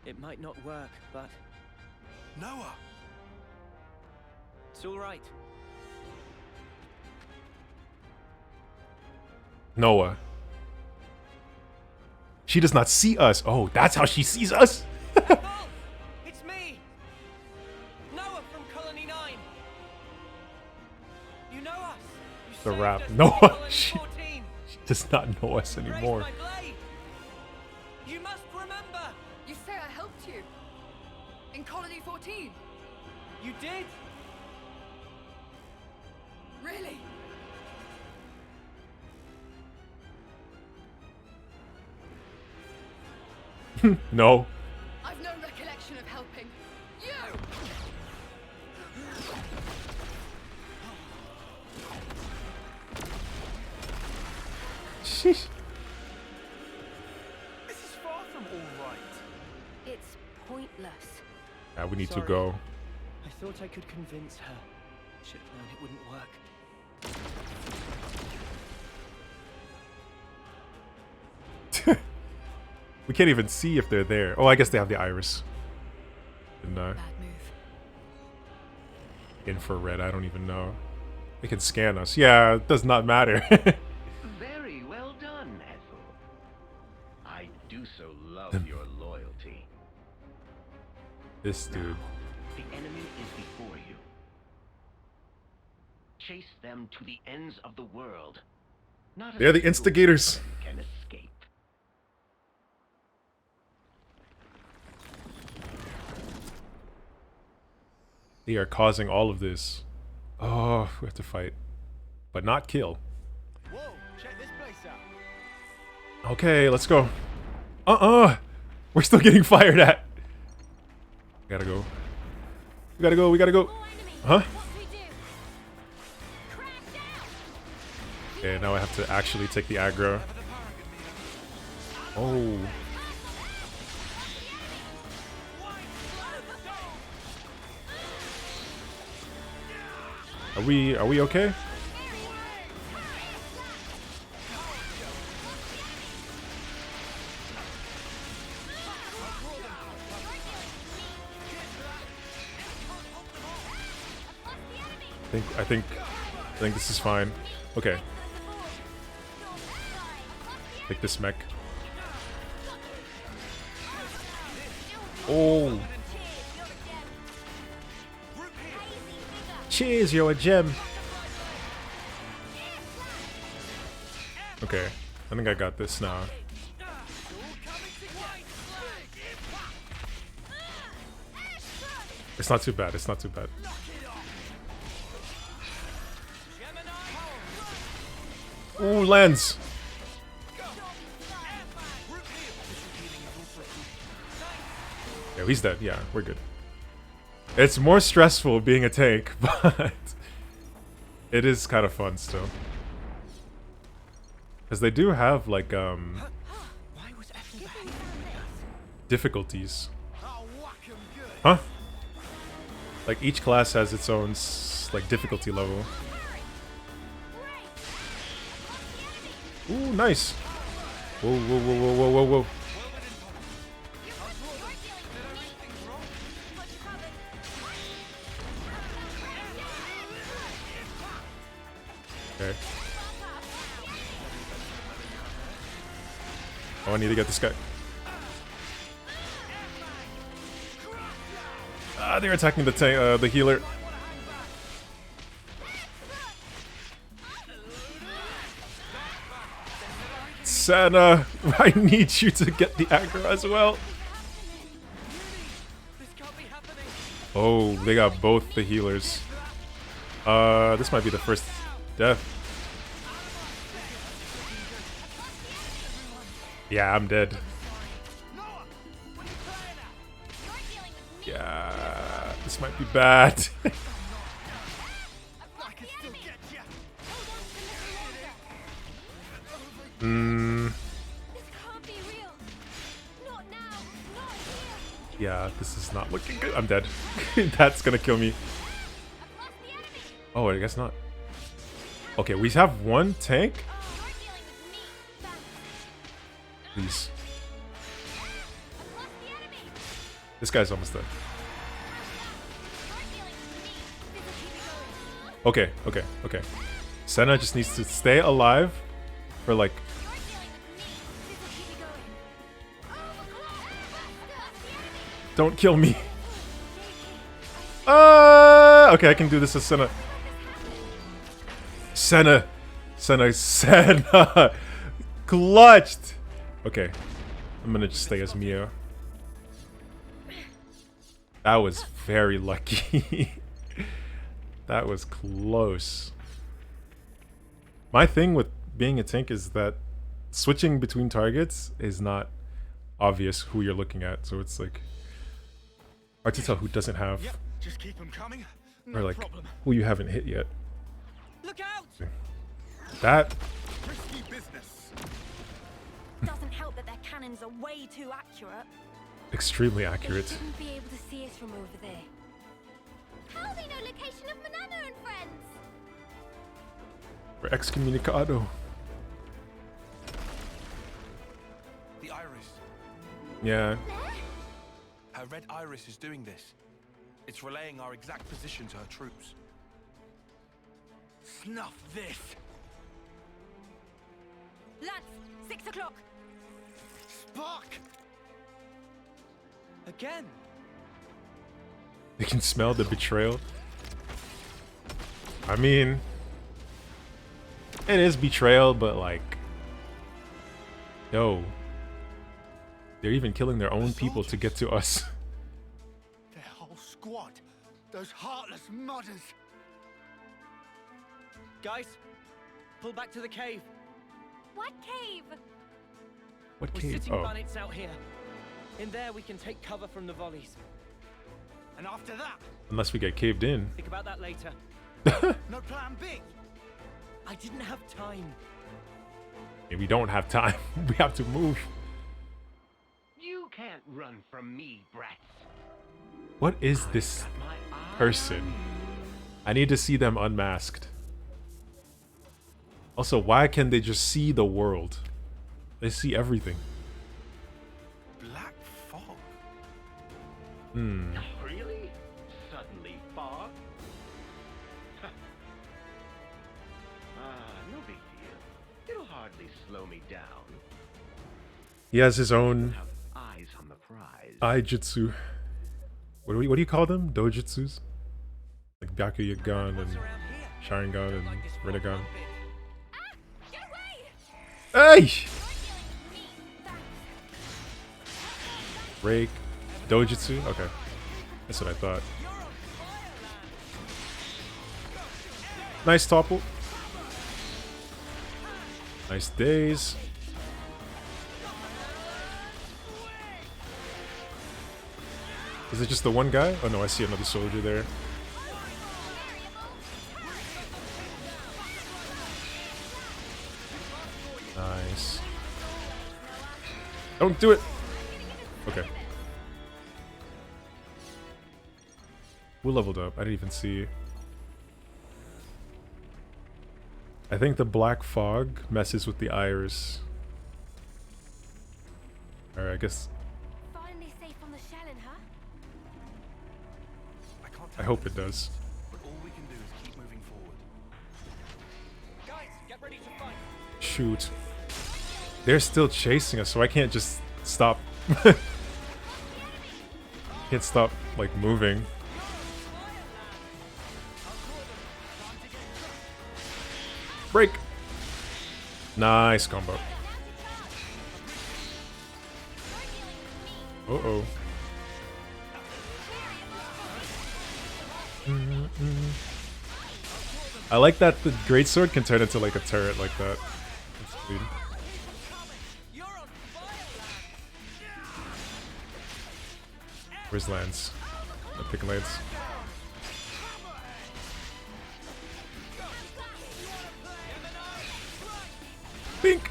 [SPEAKER 7] It might not work, but
[SPEAKER 2] Noah!
[SPEAKER 7] it's all right.
[SPEAKER 1] Noah. She does not see us. Oh, that's how she sees us?
[SPEAKER 6] Ethel! It's me! Noah from Colony 9! You know us! You
[SPEAKER 1] The
[SPEAKER 6] saved
[SPEAKER 1] rap.
[SPEAKER 6] us
[SPEAKER 1] Noah,
[SPEAKER 6] from Colony
[SPEAKER 1] she-
[SPEAKER 6] 14.
[SPEAKER 1] She does not know us
[SPEAKER 6] You raised
[SPEAKER 1] anymore.
[SPEAKER 6] my blade! You must remember!
[SPEAKER 5] You say I helped you? In Colony 14?
[SPEAKER 6] You did!
[SPEAKER 5] Really?
[SPEAKER 1] No.
[SPEAKER 5] I've no recollection of helping you.
[SPEAKER 1] Sheesh.
[SPEAKER 2] This is far from all right.
[SPEAKER 4] It's pointless.
[SPEAKER 1] Yeah, we need to
[SPEAKER 7] Sorry.
[SPEAKER 1] go.
[SPEAKER 7] I thought I could convince her. Should have known it wouldn't work.
[SPEAKER 1] We can't even see if they're there. Oh, I guess they have the iris. And
[SPEAKER 5] Bad move.
[SPEAKER 1] infrared, I don't even know. They can scan us. Yeah, it does not matter.
[SPEAKER 9] Very well done, Ethel. I do so love your loyalty.
[SPEAKER 1] This dude.
[SPEAKER 9] The enemy is before you. Chase them to the ends of the world. Not a
[SPEAKER 1] They're the
[SPEAKER 9] single
[SPEAKER 1] instigators.
[SPEAKER 9] person can escape.
[SPEAKER 1] They are causing all of this. Oh, we have to fight. But not kill.
[SPEAKER 2] Whoa, check this place out.
[SPEAKER 1] Okay, let's go. We're still getting fired at. Gotta go. We gotta go, we gotta go.
[SPEAKER 4] More enemies.
[SPEAKER 1] Huh?
[SPEAKER 4] What do we do? Crash down.
[SPEAKER 1] Okay, now I have to actually take the aggro. Oh. Are we okay? I think this is fine. Okay. Take this mech. Oh. Cheers, you're a gem. Okay. I think I got this now. It's not too bad, it's not too bad. Ooh, lens. Yeah, he's dead. Yeah, we're good. It's more stressful being a tank, but it is kind of fun still. Because they do have, like,
[SPEAKER 7] Why was Ethel behaving?
[SPEAKER 1] difficulties.
[SPEAKER 2] I'll whack 'em good.
[SPEAKER 1] Huh? Like, each class has its own, like, difficulty level. Ooh, nice. Whoa, whoa, whoa, whoa, whoa, whoa, whoa. Okay. Oh, I need to get this guy. Ah, they're attacking the tank, the healer. Santa, I need you to get the aggro as well.
[SPEAKER 2] This can't be happening.
[SPEAKER 1] Oh, they got both the healers. This might be the first death. Yeah, I'm dead. Yeah, this might be bad.
[SPEAKER 2] I can still get ya.
[SPEAKER 4] This can't be real. Not now. Not here.
[SPEAKER 1] Yeah, this is not looking good. I'm dead. That's gonna kill me.
[SPEAKER 4] I've lost the enemy.
[SPEAKER 1] Oh, I guess not. Okay, we have one tank.
[SPEAKER 4] You're dealing with me. Thanks.
[SPEAKER 1] Please.
[SPEAKER 4] I've lost the enemy.
[SPEAKER 1] This guy's almost dead.
[SPEAKER 4] You're dealing with me. This will keep it going.
[SPEAKER 1] Okay, okay, okay. Senna just needs to stay alive for like...
[SPEAKER 4] You're dealing with me. This will keep it going. Overclock.
[SPEAKER 1] Don't kill me. Okay, I can do this as Senna. Senna. Clutched. Okay. I'm gonna just stay as Mia. That was very lucky. That was close. My thing with being a tank is that switching between targets is not obvious who you're looking at, so it's like hard to tell who doesn't have,
[SPEAKER 3] Yep, just keep them coming.
[SPEAKER 1] or like who you haven't hit yet.
[SPEAKER 2] Look out!
[SPEAKER 1] That
[SPEAKER 3] Risky business.
[SPEAKER 4] Doesn't help that their cannons are way too accurate.
[SPEAKER 1] extremely
[SPEAKER 4] They
[SPEAKER 1] accurate.
[SPEAKER 4] shouldn't be able to see us from over there. How do they know location of Manana and friends?
[SPEAKER 1] We're excommunicado.
[SPEAKER 8] The iris.
[SPEAKER 1] Yeah.
[SPEAKER 8] Her red iris is doing this. It's relaying our exact position to her troops.
[SPEAKER 2] Snuff this!
[SPEAKER 4] Lads, 6 o'clock.
[SPEAKER 3] Spark!
[SPEAKER 2] Again?
[SPEAKER 1] They can smell the betrayal. I mean, it is betrayal, but like, yo, they're even killing their own people to get to us.
[SPEAKER 3] Their whole squad. Those heartless mudders.
[SPEAKER 7] Guys, pull back to the cave.
[SPEAKER 4] What cave?
[SPEAKER 1] What
[SPEAKER 7] We're
[SPEAKER 1] cave?
[SPEAKER 7] sitting
[SPEAKER 1] Oh,
[SPEAKER 7] bunnets out here. In there, we can take cover from the volleys.
[SPEAKER 2] And after that,
[SPEAKER 1] unless we get caved in.
[SPEAKER 7] Think about that later.
[SPEAKER 2] no plan B.
[SPEAKER 7] I didn't have time.
[SPEAKER 1] We don't have time. We have to move.
[SPEAKER 9] You can't run from me, brats.
[SPEAKER 1] What is this person? I need to see them unmasked. Also, why can they just see the world? They see everything.
[SPEAKER 8] Black fog.
[SPEAKER 1] Hmm.
[SPEAKER 9] Really? Suddenly fog? No big deal. It'll hardly slow me down.
[SPEAKER 1] He has his own
[SPEAKER 9] Have eyes on the prize.
[SPEAKER 1] Aijutsu. What do you call them? Dojutsus? Like Byakugan and Sharingan and Rinnegan.
[SPEAKER 4] Get away!
[SPEAKER 1] Hey! Rake. Dojutsu? Okay. That's what I thought. Nice topple. Nice days. Is it just the one guy? Oh no, I see another soldier there. Nice. Don't do it! Okay. Who leveled up? I didn't even see. I think the black fog messes with the iris. Alright, I guess.
[SPEAKER 4] Finally safe from the shelling, huh?
[SPEAKER 1] I hope it does.
[SPEAKER 8] But all we can do is keep moving forward.
[SPEAKER 7] Guys, get ready to fight.
[SPEAKER 1] Shoot. They're still chasing us, so I can't just stop. Can't stop, like, moving. Break! Nice combo. Uh-oh. I like that the greatsword can turn into like a turret like that. That's sweet. Where's Lance? I pick Lance. Bink!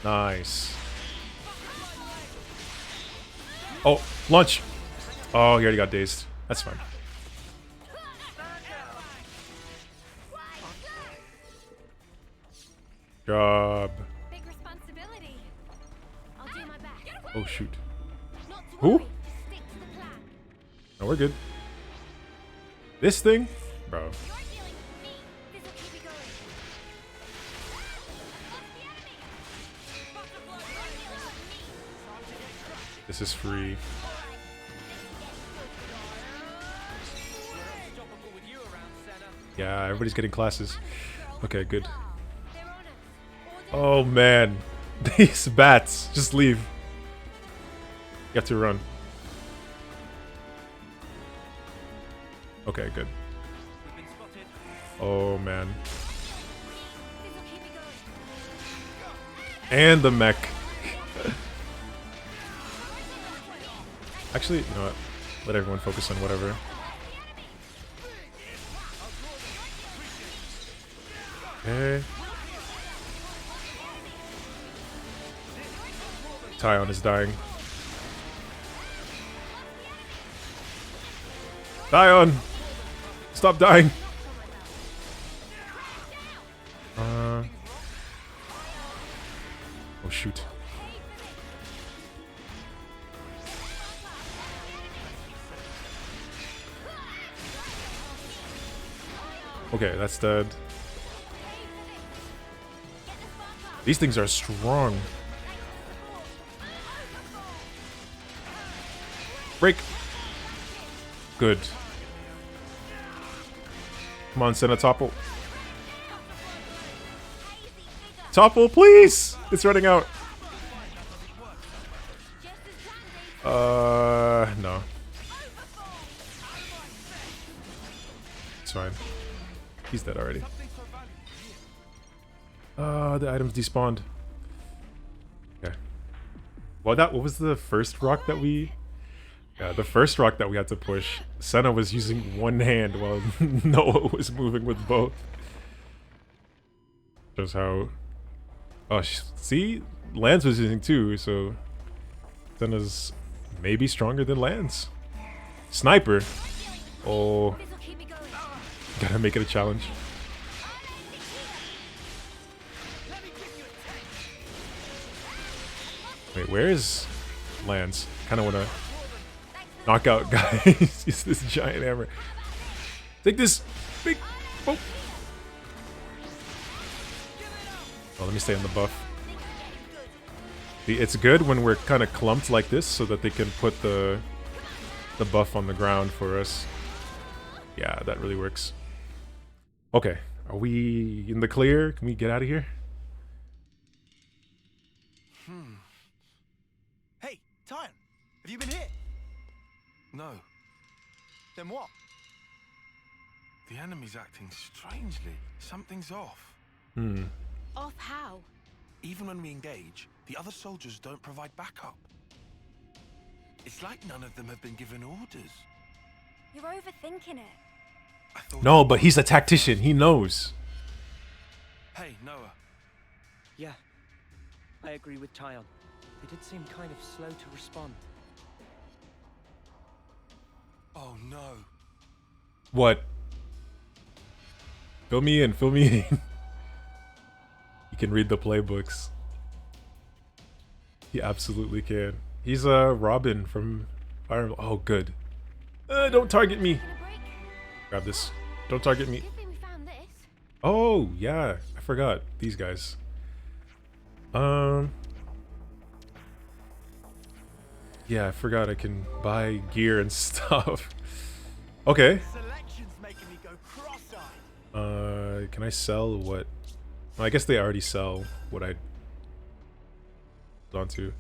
[SPEAKER 1] Nice. Oh, launch! Oh, he already got dazed. That's fine. Job.
[SPEAKER 4] Big responsibility. I'll do my best.
[SPEAKER 1] Oh, shoot.
[SPEAKER 4] Not to
[SPEAKER 1] Who?
[SPEAKER 4] worry, just stick to the plan.
[SPEAKER 1] No, we're good. This thing? Bro.
[SPEAKER 4] You're dealing with me. This'll keep you going. Lost the enemy. Butterfly, you're dealing with me.
[SPEAKER 1] This is free.
[SPEAKER 7] Unstoppable with you around, Senna.
[SPEAKER 1] Yeah, everybody's getting classes. Okay, good.
[SPEAKER 4] They're on us.
[SPEAKER 1] Oh, man. These bats. Just leave. You have to run. Okay, good.
[SPEAKER 2] We've been spotted.
[SPEAKER 1] Oh, man.
[SPEAKER 4] This'll keep you going.
[SPEAKER 1] And the mech. Actually, you know what? Let everyone focus on whatever. Okay. Tyon is dying. Tyon! Stop dying! Oh shoot. Okay, that's dead. These things are strong. Break. Good. Come on, Senna, topple. Topple, please! It's running out. No. It's fine. He's dead already. The items despawned. Okay. Well, what was the first rock that we... Yeah, the first rock that we had to push, Senna was using one hand while Noah was moving with both. Shows how... Oh, see? Lance was using two, so... Senna's maybe stronger than Lance. Sniper! Oh... Gotta make it a challenge. Wait, where is Lance? Kinda wanna knock out guys. Use this giant hammer. Take this big... Oh. Oh, let me stay on the buff. It's good when we're kind of clumped like this so that they can put the buff on the ground for us. Yeah, that really works. Okay, are we in the clear? Can we get out of here?
[SPEAKER 8] Hey, Tyon, have you been hit? No. Then what? The enemy's acting strangely. Something's off.
[SPEAKER 4] Off how?
[SPEAKER 8] Even when we engage, the other soldiers don't provide backup. It's like none of them have been given orders.
[SPEAKER 4] You're overthinking it.
[SPEAKER 8] I thought...
[SPEAKER 1] No, but he's a tactician. He knows.
[SPEAKER 8] Hey, Noah.
[SPEAKER 7] Yeah, I agree with Tyon. They did seem kind of slow to respond.
[SPEAKER 8] Oh no.
[SPEAKER 1] What? Fill me in, fill me in. You can read the playbooks. He absolutely can. He's Robin from Fire Emblem. Oh, good. Don't target me. Grab this. Don't target me. Oh, yeah. I forgot. These guys. Yeah, I forgot I can buy gear and stuff. Okay. Can I sell what? Well, I guess they already sell what I onto.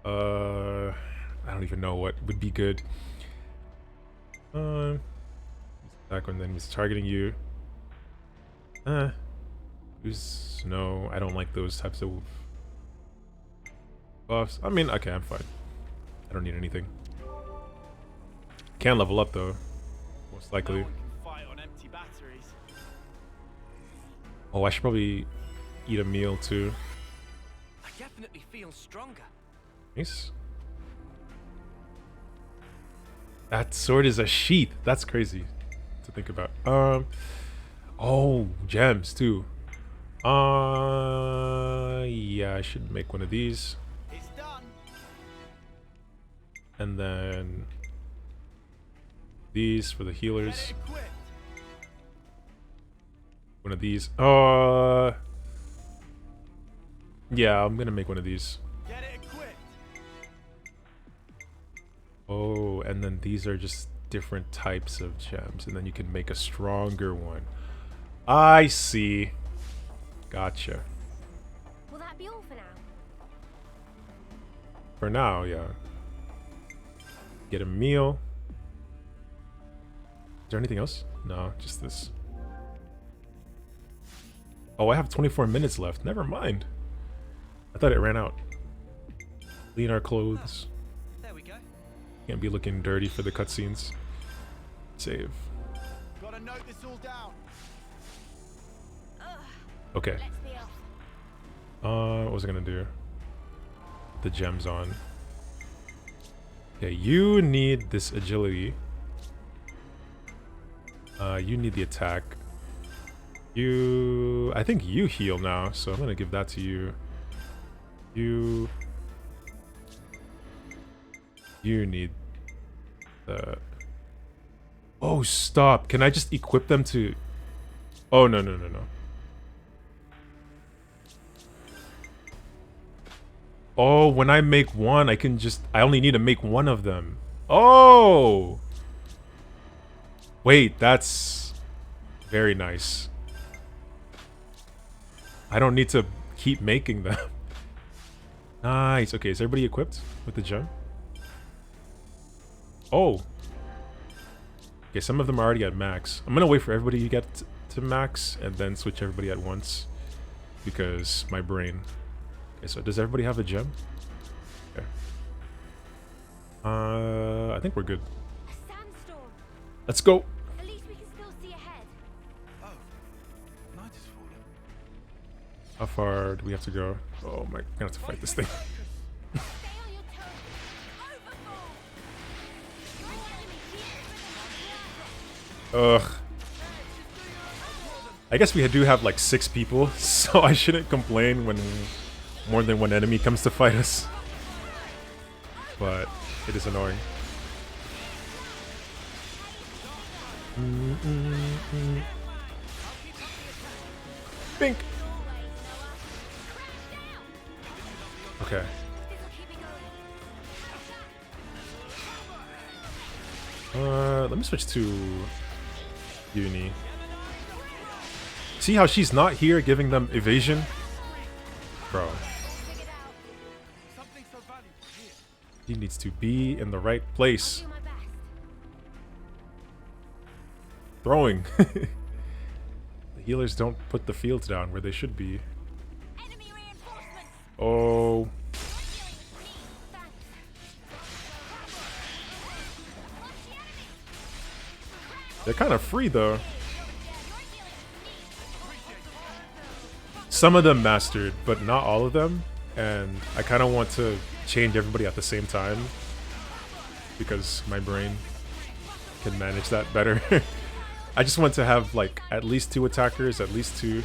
[SPEAKER 1] I don't even know what would be good. Back when then he's targeting you. Who's no? I don't like those types of buffs. I mean, okay, I'm fine. I don't need anything. Can level up though, most likely. Oh, I should probably eat a meal too.
[SPEAKER 2] I definitely feel stronger.
[SPEAKER 1] Nice. That sword is a sheath. That's crazy to think about. Oh, gems too. Yeah, I should make one of these.
[SPEAKER 2] It's done.
[SPEAKER 1] And then these for the healers. One of these. Yeah, I'm gonna make one of these.
[SPEAKER 2] Get it equipped.
[SPEAKER 1] Oh, and then these are just different types of gems, and then you can make a stronger one. I see. Gotcha.
[SPEAKER 4] Will that be all for now?
[SPEAKER 1] For now, yeah. Get a meal. Is there anything else? No, just this. Oh, I have 24 minutes left. Never mind. I thought it ran out. Clean our clothes.
[SPEAKER 2] There we
[SPEAKER 1] Can't be looking dirty for the cutscenes. Save.
[SPEAKER 10] Gotta note this all down.
[SPEAKER 1] Okay.
[SPEAKER 4] Let's be off.
[SPEAKER 1] What was I gonna do? The gems on. Okay, you need this agility. You need the attack. I think you heal now, so I'm gonna give that to you. You need the... Oh, stop. Can I just equip them to... Oh, no. Oh, when I make one, I only need to make one of them. Oh! Wait, that's very nice. I don't need to keep making them. Nice. Okay, is everybody equipped with the gem? Oh. Okay, some of them are already at max. I'm gonna wait for everybody to get to max and then switch everybody at once. Because my brain. Okay, so does everybody have a gem? Okay. I think we're good.
[SPEAKER 4] A sandstorm.
[SPEAKER 1] Let's go.
[SPEAKER 4] At least we can still see ahead.
[SPEAKER 8] Oh, night is falling.
[SPEAKER 1] How far do we have to go? Oh my, I'm gonna have to fight this thing.
[SPEAKER 4] Stay on your toes. Overfall.
[SPEAKER 1] Ugh. I guess we do have like 6 people, so I shouldn't complain when more than one enemy comes to fight us. But it is annoying. Bink. Okay. Let me switch to Uni. See how she's not here giving them evasion? Bro. He needs to be in the right place. Throwing. The healers don't put the fields down where they should be. Oh. They're kind of free though. Some of them mastered, but not all of them. And I kind of want to change everybody at the same time because my brain can manage that better. I just want to have like at least 2 attackers, at least 2.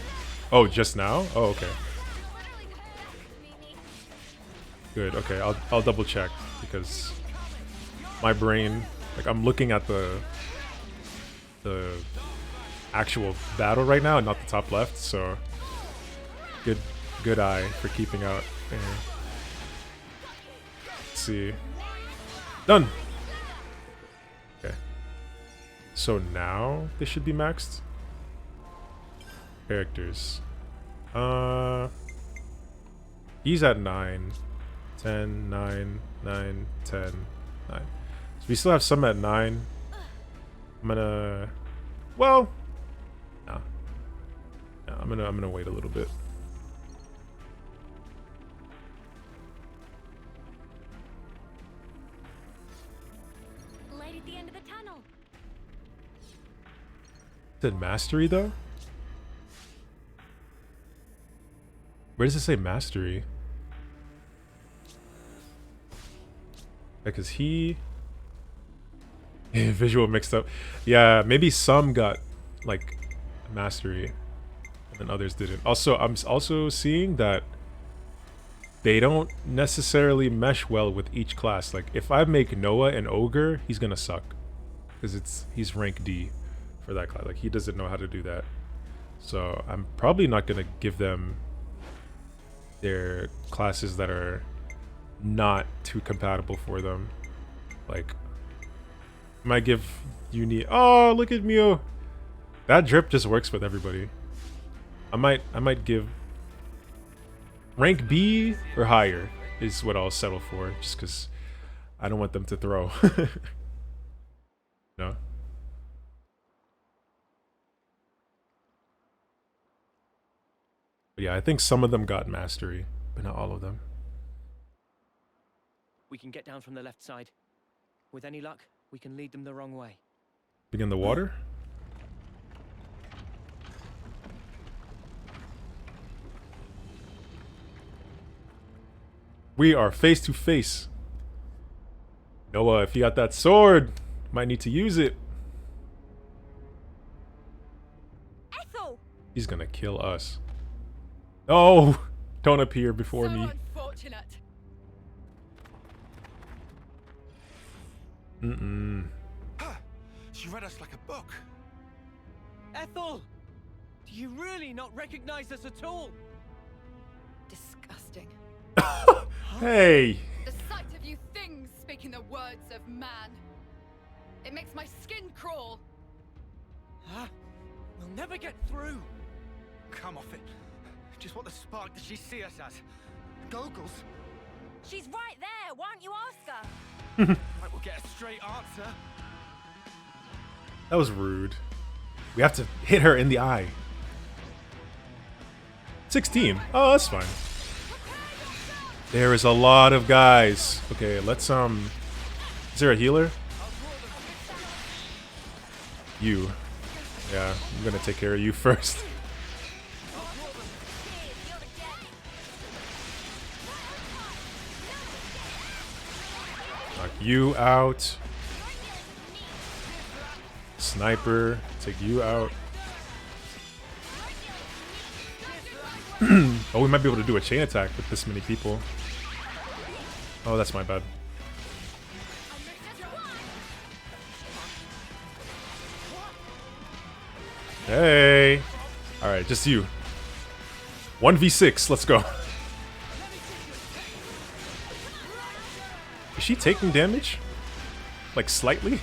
[SPEAKER 1] Oh, just now? Oh, okay. Good. Okay, I'll double check because my brain, like I'm looking at the actual battle right now and not the top left, so good eye for keeping out. Let's see. Done. Okay. So now they should be maxed. Characters. He's at 9, 10, 9, 9, 10, 9. So we still have some at 9. I'm gonna, well, no. I'm gonna wait a little bit.
[SPEAKER 4] Light at the end of the tunnel.
[SPEAKER 1] Did mastery though? Where does it say mastery? Because he visual mixed up. Yeah, maybe some got like mastery and then others didn't. Also, I'm also seeing that they don't necessarily mesh well with each class. Like if I make Noah an ogre, he's gonna suck because he's rank D for that class. Like he doesn't know how to do that. So I'm probably not gonna give them their classes that are not too compatible for them. Like might give Uni. Oh, look at Mew. That drip just works with everybody. I might give rank B or higher is what I'll settle for, just because I don't want them to throw. No. But yeah, I think some of them got mastery, but not all of them.
[SPEAKER 7] We can get down from the left side. With any luck, we can lead them the wrong way.
[SPEAKER 1] Begin the water? We are face to face. Noah, if you got that sword, might need to use it.
[SPEAKER 4] Ethel!
[SPEAKER 1] He's gonna kill us. No! Don't appear before me.
[SPEAKER 5] Unfortunate.
[SPEAKER 8] She read us like a book.
[SPEAKER 7] Ethel! Do you really not recognize us at all?
[SPEAKER 5] Disgusting.
[SPEAKER 1] Hey!
[SPEAKER 5] The sight of you things speaking the words of man. It makes my skin crawl.
[SPEAKER 7] Huh? We'll never get through.
[SPEAKER 10] Come off it. Just what the spark does she see us as? Goggles?
[SPEAKER 4] She's right there. Why don't you ask her?
[SPEAKER 10] Right, we'll get a straight answer.
[SPEAKER 1] That was rude. We have to hit her in the eye. 16. Oh, that's fine. There is a lot of guys. Okay, let's is there a healer? You. Yeah, I'm gonna take care of you first. Knock you out. Sniper, take you out. Oh, we might be able to do a chain attack with this many people. Oh, that's my bad. Hey! Alright, just you. 1v6, let's go. Is she taking damage? Like, slightly?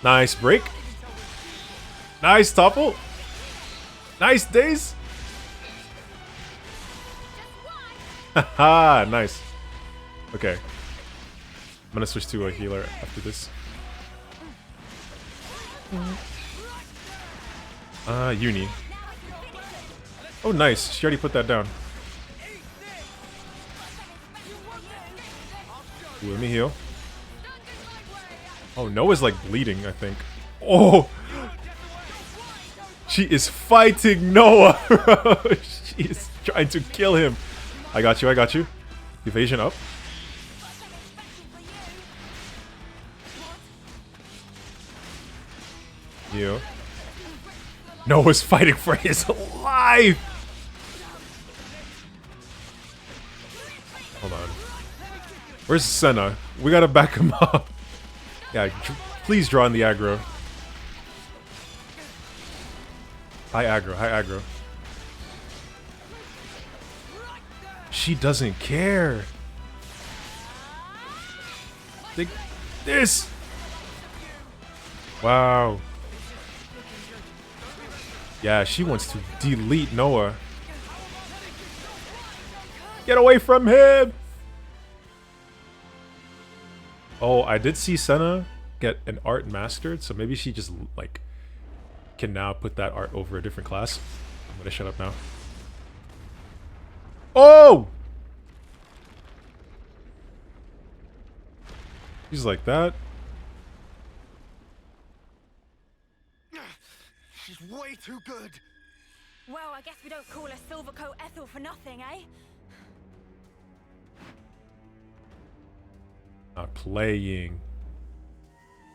[SPEAKER 1] Nice break. Nice topple. Nice days. Haha, nice. Okay. I'm gonna switch to a healer after this. Uni. Oh, nice. She already put that down. Ooh, let me heal. Oh, Noah's like bleeding, I think. Oh! She is fighting Noah! She is trying to kill him. I got you, I got you. Evasion up. You. Noah's fighting for his life! Hold on. Where's Senna? We gotta back him up. Yeah, please draw in the aggro. High aggro, high aggro. She doesn't care. Take this. Wow. Yeah, she wants to delete Noah. Get away from him! Oh, I did see Senna get an art mastered, so maybe she just, like, can now put that art over a different class. I'm gonna shut up now. Oh! He's like that.
[SPEAKER 10] She's way too good.
[SPEAKER 4] Well, I guess we don't call her Silvercoat Ethel for nothing, eh?
[SPEAKER 1] Not playing.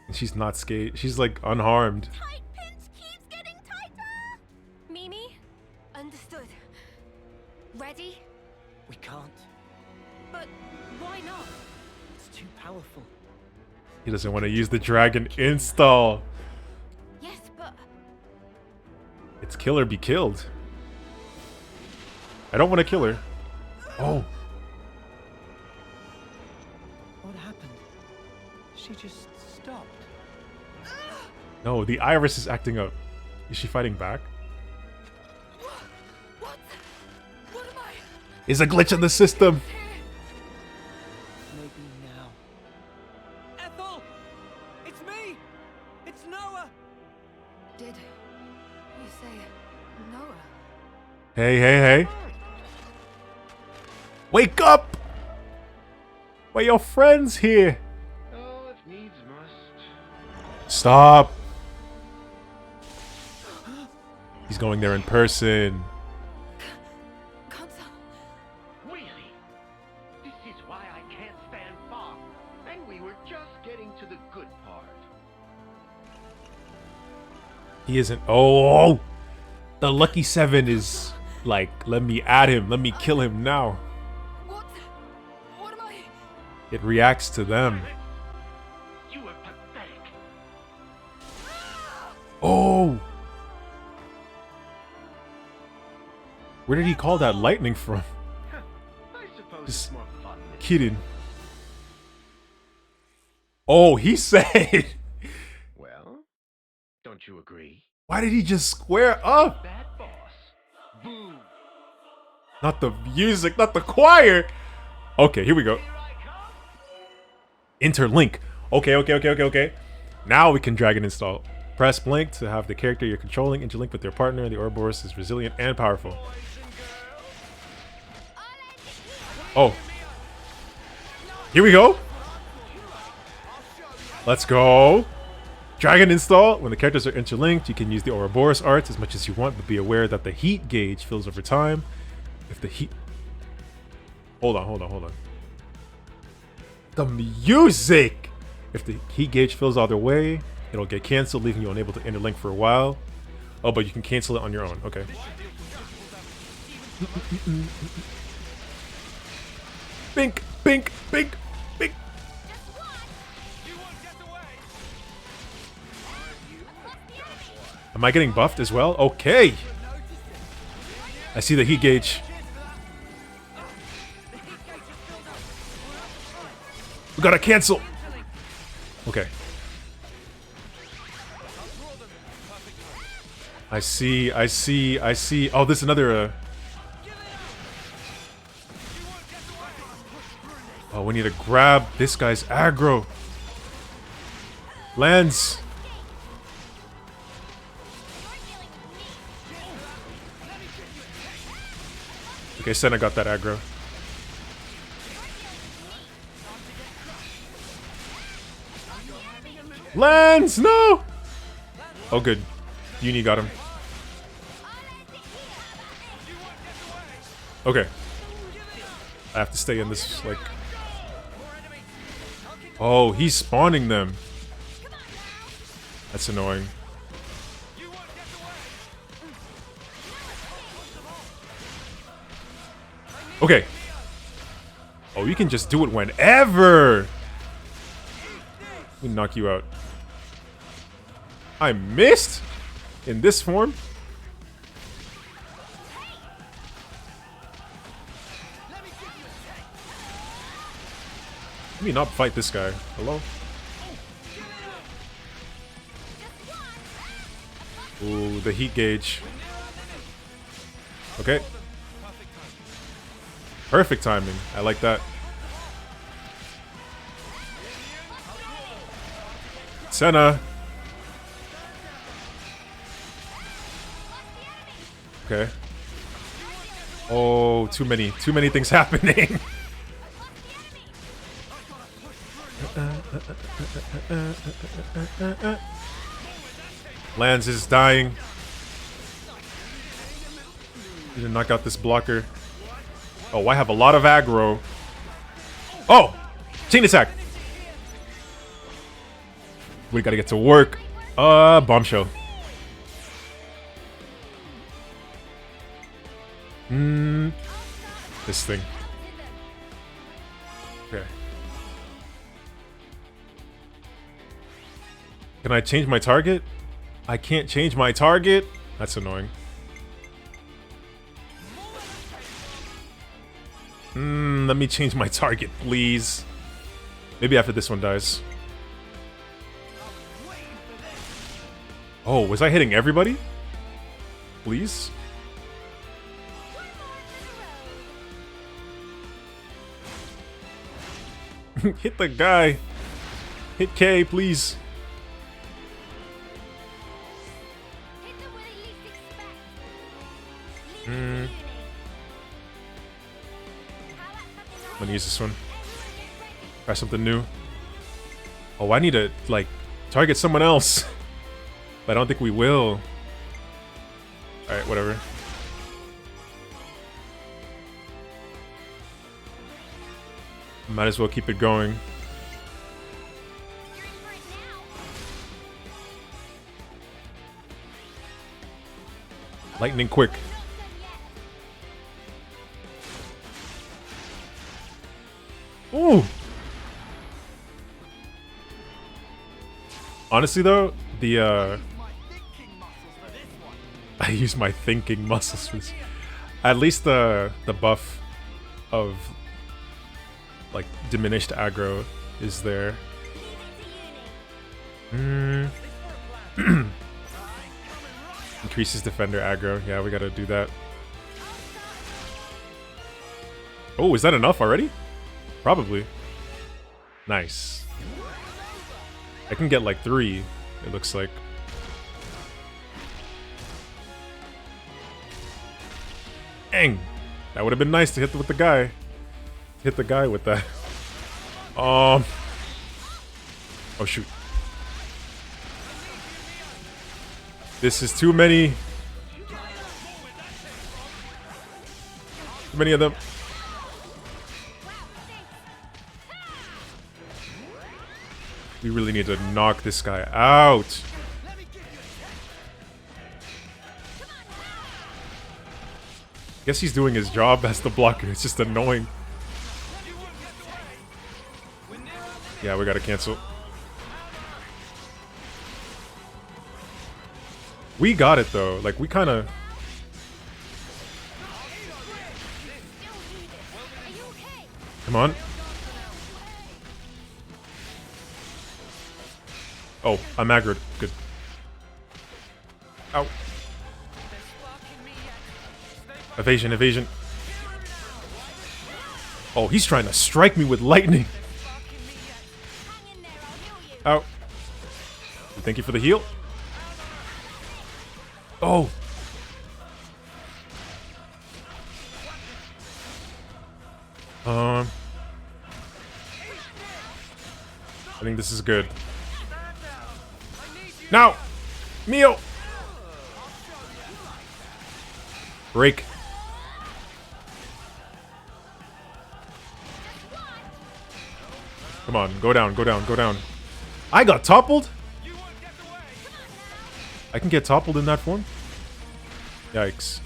[SPEAKER 1] And she's not she's like unharmed.
[SPEAKER 4] Tight pinch keeps getting tighter! Mimi? Understood. Ready?
[SPEAKER 7] We can't.
[SPEAKER 4] But why not?
[SPEAKER 7] It's too powerful.
[SPEAKER 1] He doesn't want to use the dragon install.
[SPEAKER 4] Yes, but...
[SPEAKER 1] It's kill or be killed. I don't want to kill her. Oh.
[SPEAKER 7] What happened? She just stopped.
[SPEAKER 1] No, the iris is acting up. Is she fighting back?
[SPEAKER 5] What? What am I?
[SPEAKER 1] Is a glitch in the system.
[SPEAKER 7] Maybe now. Ethel! It's me! It's Noah!
[SPEAKER 5] Did you say
[SPEAKER 1] Hey, hey, hey. Wake up! Why your friends here?
[SPEAKER 9] Oh, if needs must.
[SPEAKER 1] Stop. He's going there in person.
[SPEAKER 9] Really? This is why I can't stand far. And we were just getting to the good part.
[SPEAKER 1] He isn't. Oh! The Lucky 7 is like, let me add him. Let me kill him now.
[SPEAKER 5] What am I?
[SPEAKER 1] It reacts to them.
[SPEAKER 9] You were pathetic.
[SPEAKER 1] Oh! Where did he call that lightning from?
[SPEAKER 9] I suppose
[SPEAKER 1] Just
[SPEAKER 9] it's more fun.
[SPEAKER 1] kidding. Oh, he said.
[SPEAKER 9] Well, don't you agree?
[SPEAKER 1] Why did he just square up?
[SPEAKER 9] Bad boss. Boo.
[SPEAKER 1] Not the music, not the choir. Okay, here we go. Interlink. Okay. Now we can drag and install. Press blink to have the character you're controlling interlink with their partner. The Ouroboros is resilient and powerful. Oh. Here we go. Let's go. Drag and install. When the characters are interlinked, you can use the Ouroboros arts as much as you want, but be aware that the heat gauge fills over time. If the heat... Hold on. The music! If the heat gauge fills all the way, it'll get canceled, leaving you unable to interlink for a while. Oh, but you can cancel it on your own. Okay. Bink, bink, bink, bink. Am I getting buffed as well? Okay. I see the heat gauge. We gotta cancel. Okay. I see. Oh, there's another... Oh, we need to grab this guy's aggro. Lands. Okay, Senna got that aggro. Lands! No! Oh, good. Uni got him. Okay. I have to stay in this, like... Oh, he's spawning them. That's annoying. Okay. Oh, you can just do it whenever. Let me knock you out. I missed? In this form? Let me not fight this guy. Hello? Ooh, the heat gauge. Okay. Perfect timing. I like that. Senna. Okay. Oh, too many things happening. Lance is dying. Need to knock out this blocker. Oh, I have a lot of aggro. Oh! Chain attack! We gotta get to work. Bombshell. This thing. Okay. Can I change my target? I can't change my target? That's annoying. Let me change my target, please. Maybe after this one dies. Oh, was I hitting everybody? Please? Hit the guy. Hit K, please. I'm gonna use this one. Try something new. Oh, I need to, like, target someone else. But I don't think we will. Alright, whatever. Might as well keep it going. Lightning quick. Ooh! Honestly though, the I use my thinking muscles for this. At least the buff of like diminished aggro is there. Increases defender aggro. Yeah, we gotta do that. Oh, is that enough already? Probably. Nice. I can get like 3, it looks like. Dang! That would have been nice to hit with the guy. Hit the guy with that. Oh shoot. This is too many. Too many of them. We really need to knock this guy out. Guess he's doing his job as the blocker. It's just annoying. Yeah, we gotta cancel. We got it though. Like, we kind of. Come on. Oh, I'm aggroed. Good. Ow. Evasion, evasion. Oh, he's trying to strike me with lightning. Ow. Thank you for the heal. Oh. I think this is good. Now! Mio! Break. Come on, go down, go down, go down. I got toppled? I can get toppled in that form? Yikes.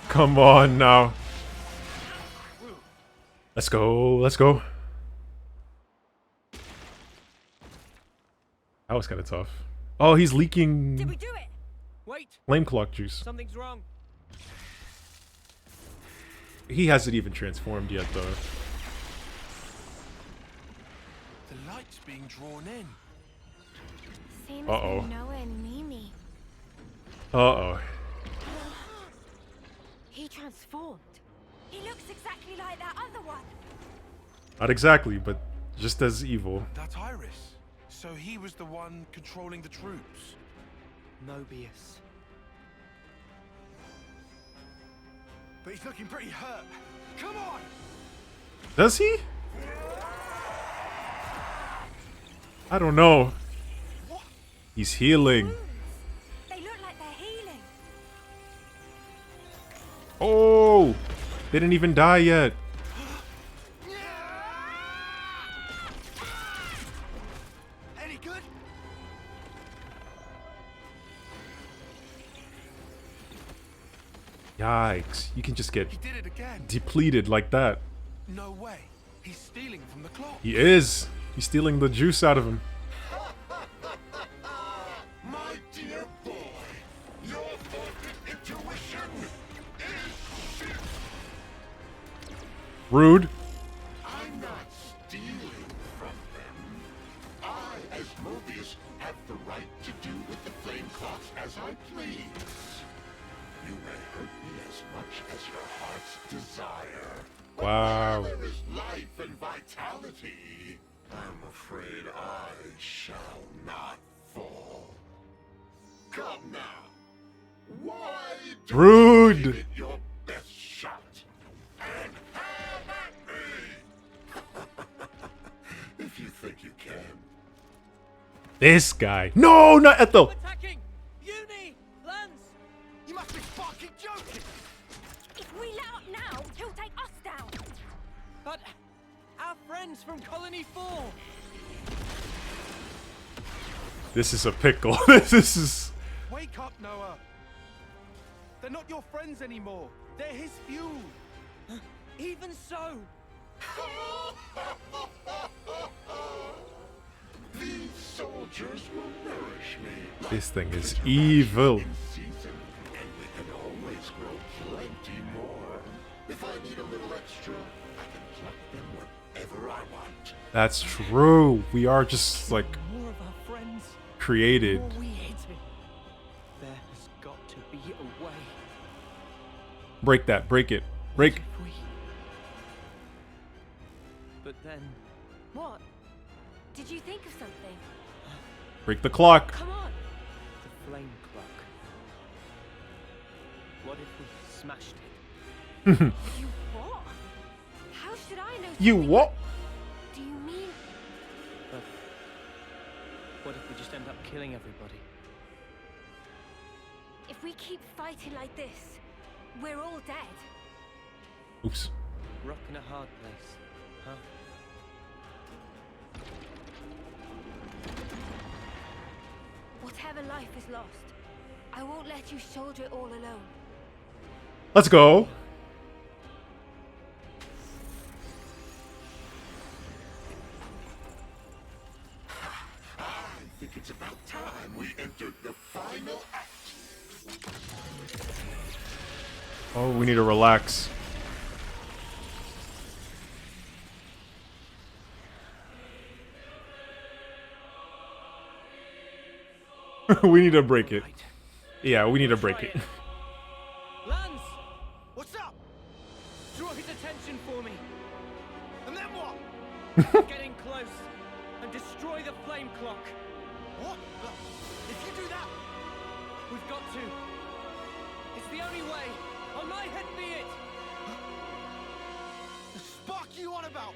[SPEAKER 1] Come on now. Let's go, let's go. That was kind of tough. Oh, he's leaking.
[SPEAKER 6] Did we do it? Wait.
[SPEAKER 1] Flame clock juice.
[SPEAKER 6] Something's wrong.
[SPEAKER 1] He hasn't even transformed yet, though.
[SPEAKER 8] The light's being drawn in.
[SPEAKER 4] Seems
[SPEAKER 1] Uh-oh.
[SPEAKER 4] nowhere near me.
[SPEAKER 1] Uh-oh.
[SPEAKER 4] He transformed. He looks exactly like that other one.
[SPEAKER 1] Not exactly, but just as evil.
[SPEAKER 8] That's Iris. So he was the one controlling the troops.
[SPEAKER 7] Mobius.
[SPEAKER 10] But he's looking pretty hurt. Come on!
[SPEAKER 1] Does he? I don't know. He's healing.
[SPEAKER 4] They look like they're healing.
[SPEAKER 1] Oh! They didn't even die yet.
[SPEAKER 10] Any good?
[SPEAKER 1] Yikes. You can just get
[SPEAKER 8] He did it again.
[SPEAKER 1] depleted like that.
[SPEAKER 8] No way. He's stealing from the clock.
[SPEAKER 1] He is. He's stealing the juice out of him.
[SPEAKER 9] My dear boy, your morphic intuition is shit.
[SPEAKER 1] Rude.
[SPEAKER 9] I'm not stealing from them. I, as Mobius, have the right to do with the flame clocks as I please. You may hurt me as much as your heart's desire. But
[SPEAKER 1] Wow.
[SPEAKER 9] where there is life and vitality, I'm afraid I shall not fall. Come now. Why don't
[SPEAKER 1] Rude.
[SPEAKER 9] you give it your best shot? And have at me! If you think you can.
[SPEAKER 1] This guy. No, not Ethel.
[SPEAKER 6] Attacking! Uni! Lance!
[SPEAKER 10] You must be fucking joking!
[SPEAKER 4] If we let up now, he'll take us down.
[SPEAKER 6] But our friends from Colony 4!
[SPEAKER 1] This is a pickle. This is.
[SPEAKER 10] Wake up, Noah! They're not your friends anymore. They're his fuel.
[SPEAKER 6] Even so!
[SPEAKER 9] These soldiers will nourish me.
[SPEAKER 1] This thing is evil.
[SPEAKER 9] In season, and we can always grow plenty more. If I need a little extra, I can pluck them whenever I want.
[SPEAKER 1] That's true. We are just like
[SPEAKER 6] More of our friends.
[SPEAKER 1] created.
[SPEAKER 6] More we hit it. There has got to be a way.
[SPEAKER 1] Break that. Break it. Break.
[SPEAKER 6] If we... But then...
[SPEAKER 4] What? Did you think of something?
[SPEAKER 1] Break the clock.
[SPEAKER 4] Come on.
[SPEAKER 6] The flame clock. What if we smashed it?
[SPEAKER 4] You what? How should I know?
[SPEAKER 1] You
[SPEAKER 4] something
[SPEAKER 1] what?
[SPEAKER 4] like- Do you mean?
[SPEAKER 6] But what if we just end up killing everybody?
[SPEAKER 4] If we keep fighting like this, we're all dead.
[SPEAKER 1] Oops.
[SPEAKER 6] Rock in a hard place, huh?
[SPEAKER 4] Whatever life is lost, I won't let you shoulder it all alone.
[SPEAKER 1] Let's go.
[SPEAKER 9] I think it's about time we entered the final act.
[SPEAKER 1] Oh, we need to relax. We need to break it.
[SPEAKER 6] Right.
[SPEAKER 1] Yeah, we need to break it.
[SPEAKER 6] Lance!
[SPEAKER 10] What's up?
[SPEAKER 6] Draw his attention for me!
[SPEAKER 10] And then what?
[SPEAKER 6] Getting close! And destroy the flame clock!
[SPEAKER 10] What? Look, if you do that,
[SPEAKER 6] We've got to! It's the only way! On my head be it!
[SPEAKER 10] the spark you on about?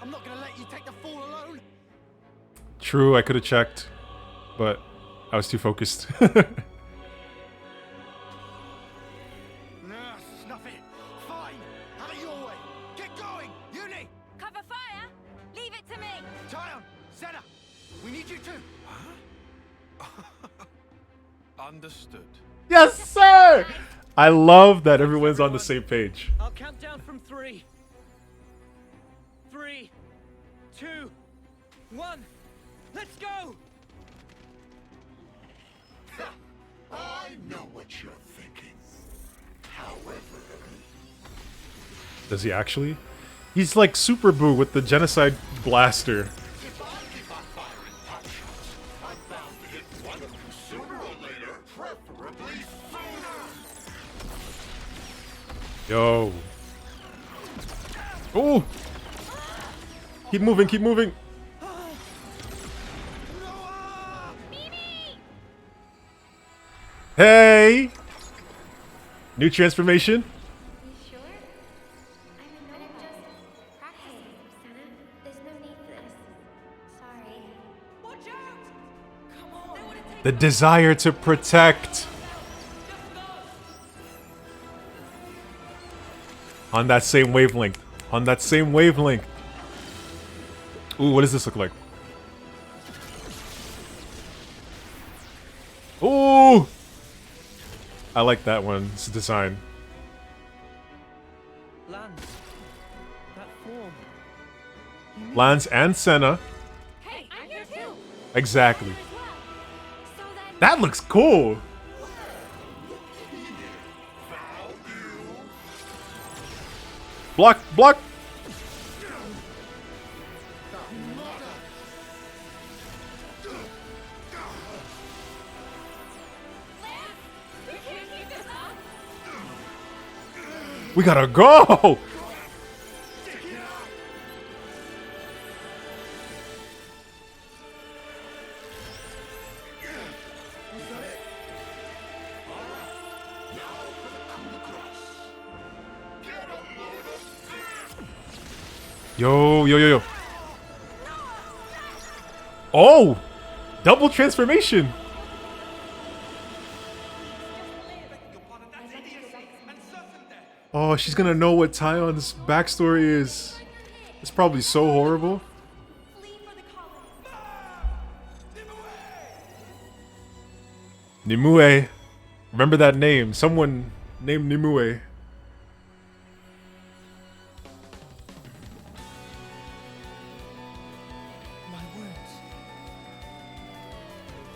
[SPEAKER 10] I'm not gonna let you take the fall alone.
[SPEAKER 1] True, I could have checked, but I was too focused.
[SPEAKER 10] Nah, snuff it. Fine. Have it your way. Get going. Uni.
[SPEAKER 4] Cover fire! Leave it to me!
[SPEAKER 10] Tyon. Senna. We need you too.
[SPEAKER 8] Understood.
[SPEAKER 1] Yes, sir! I love that everyone's on the same page.
[SPEAKER 6] I'll count down from 3. 3, 2, 1. Let's go!
[SPEAKER 9] I know what you're thinking. However,
[SPEAKER 1] Does he actually? He's like Super Boo with the genocide blaster.
[SPEAKER 9] if I keep on firing pot shots, I'm bound to hit one of you sooner or later, preferably sooner.
[SPEAKER 1] Yo. Oh! Keep moving, keep moving. Hey! New transformation.
[SPEAKER 4] You sure? I'm just practicing, Senna. There's no need for this. Sorry.
[SPEAKER 6] Watch out! Come on! They wanna take
[SPEAKER 1] The desire to protect. On that same wavelength. On that same wavelength. Ooh, what does this look like? Ooh! I like that one. It's design.
[SPEAKER 6] Lance, that form.
[SPEAKER 1] Lance and Senna.
[SPEAKER 4] Hey, I'm here too.
[SPEAKER 1] Exactly.
[SPEAKER 4] As well. So then,
[SPEAKER 1] That looks cool. Block, block.
[SPEAKER 4] we can't keep this up.
[SPEAKER 1] We gotta go. Yo, yo, yo, yo. Oh! Double transformation! Oh, she's gonna know what Tyon's backstory is. It's probably so horrible. Nimue. Remember that name. Someone named Nimue.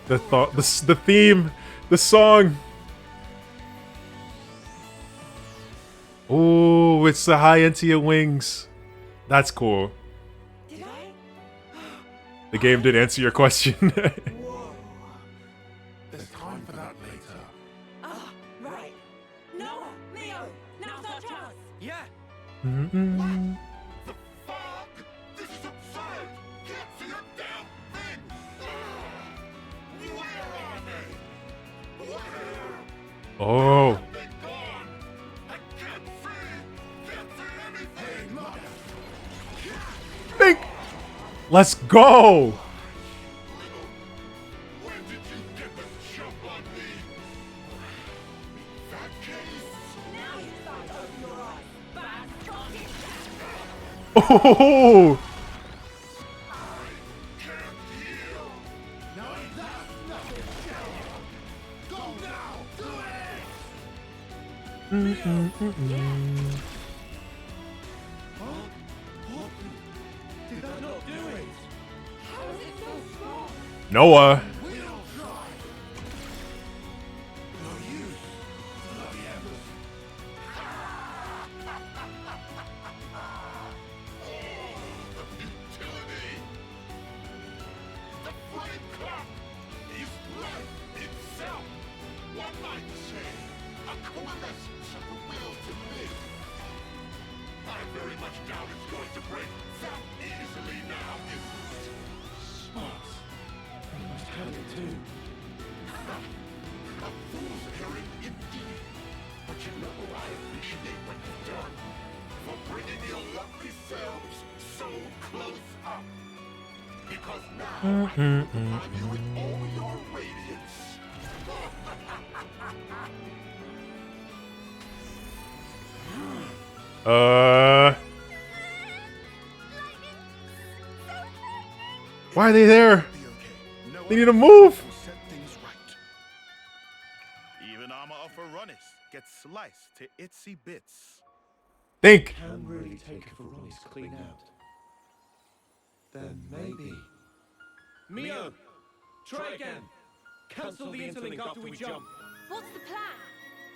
[SPEAKER 1] The theme, the song. Oh, it's the high into your wings. That's cool.
[SPEAKER 2] Did I?
[SPEAKER 1] The game did answer your question.
[SPEAKER 8] There's time for that later.
[SPEAKER 2] Ah, right. No, Leo, now's our chance. Yeah.
[SPEAKER 1] Mm-mm.
[SPEAKER 9] The fuck? This is absurd! Can't see a damn thing! Where are they? Where?
[SPEAKER 1] Oh.
[SPEAKER 9] They gone! I can't see anything!
[SPEAKER 1] Big. Let's go.
[SPEAKER 9] When did you get this jump on me? That case?
[SPEAKER 2] Now you start to open your eyes. Bad rocket.
[SPEAKER 1] Oh.
[SPEAKER 9] Can't heal! No, that's nothing! Go now! Do it!
[SPEAKER 2] Did that not do it? How is it so strong?
[SPEAKER 1] Noah.
[SPEAKER 9] We'll try! No use! Bloody embers! The futility! The flame clock is life itself! One might say, a coalescence of the will to live. I very much doubt it's going to break that easily now, is it? Smart. You must have it too. A fool's errand indeed. But you know I appreciate what you've done. For bringing your lovely selves so close up. Because now I can look upon you in all your radiance.
[SPEAKER 1] Why are they there?
[SPEAKER 3] Be okay. No
[SPEAKER 1] They need to
[SPEAKER 3] other
[SPEAKER 1] move.
[SPEAKER 3] will set things right. Even armor of Veronis gets sliced to itsy bits.
[SPEAKER 1] Think.
[SPEAKER 11] Can really take a Veronis clean out. Then maybe.
[SPEAKER 7] Mio! Try again! Cancel the interlink after we jump.
[SPEAKER 4] What's the plan?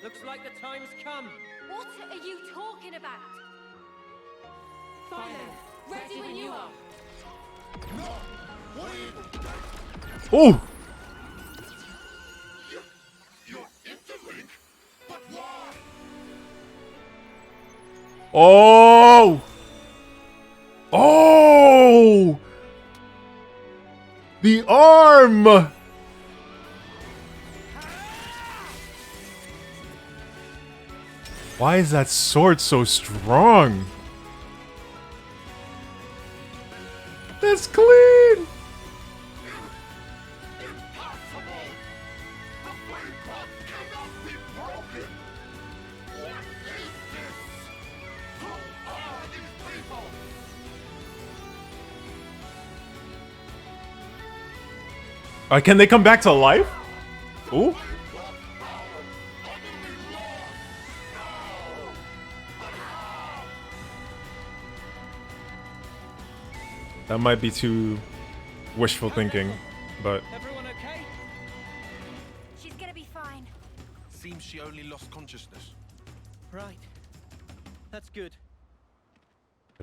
[SPEAKER 7] Looks like the time's come.
[SPEAKER 4] What are you talking about?
[SPEAKER 5] Philo, ready when you are.
[SPEAKER 1] Oh.
[SPEAKER 9] You're interlink, but why?
[SPEAKER 1] Oh. Oh. The arm. Why is that sword so strong? That's clean.
[SPEAKER 9] Impossible! The flame clock cannot be broken! What is this? Who are these people?
[SPEAKER 1] Can they come back to life? Ooh. That might be too wishful thinking, but
[SPEAKER 7] Everyone okay?
[SPEAKER 4] She's gonna be fine.
[SPEAKER 8] Seems she only lost consciousness.
[SPEAKER 7] Right. That's good.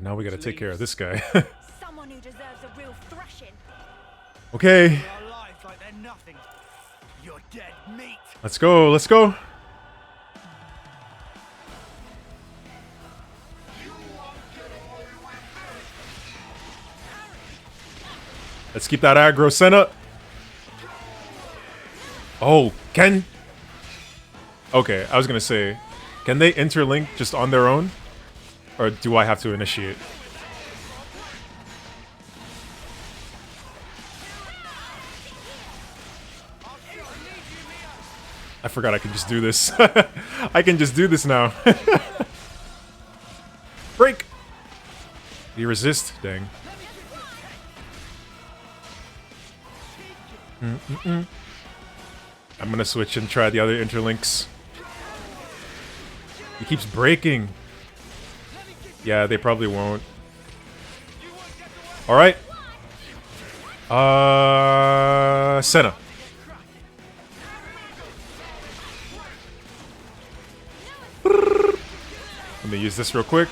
[SPEAKER 1] now we gotta take care of this guy.
[SPEAKER 4] Someone who deserves a real thrashing.
[SPEAKER 1] Okay,
[SPEAKER 10] Our lives like they're nothing. You're dead meat.
[SPEAKER 1] let's go, let's go. Let's keep that aggro Senna. Oh, can... Okay, I was gonna say, can they interlink just on their own? Or do I have to initiate? I forgot I can just do this. I can just do this now. Break! Do you resist? Dang. I'm gonna switch and try the other interlinks. He keeps breaking. Yeah, they probably won't. Alright. Senna. Let me use this real quick.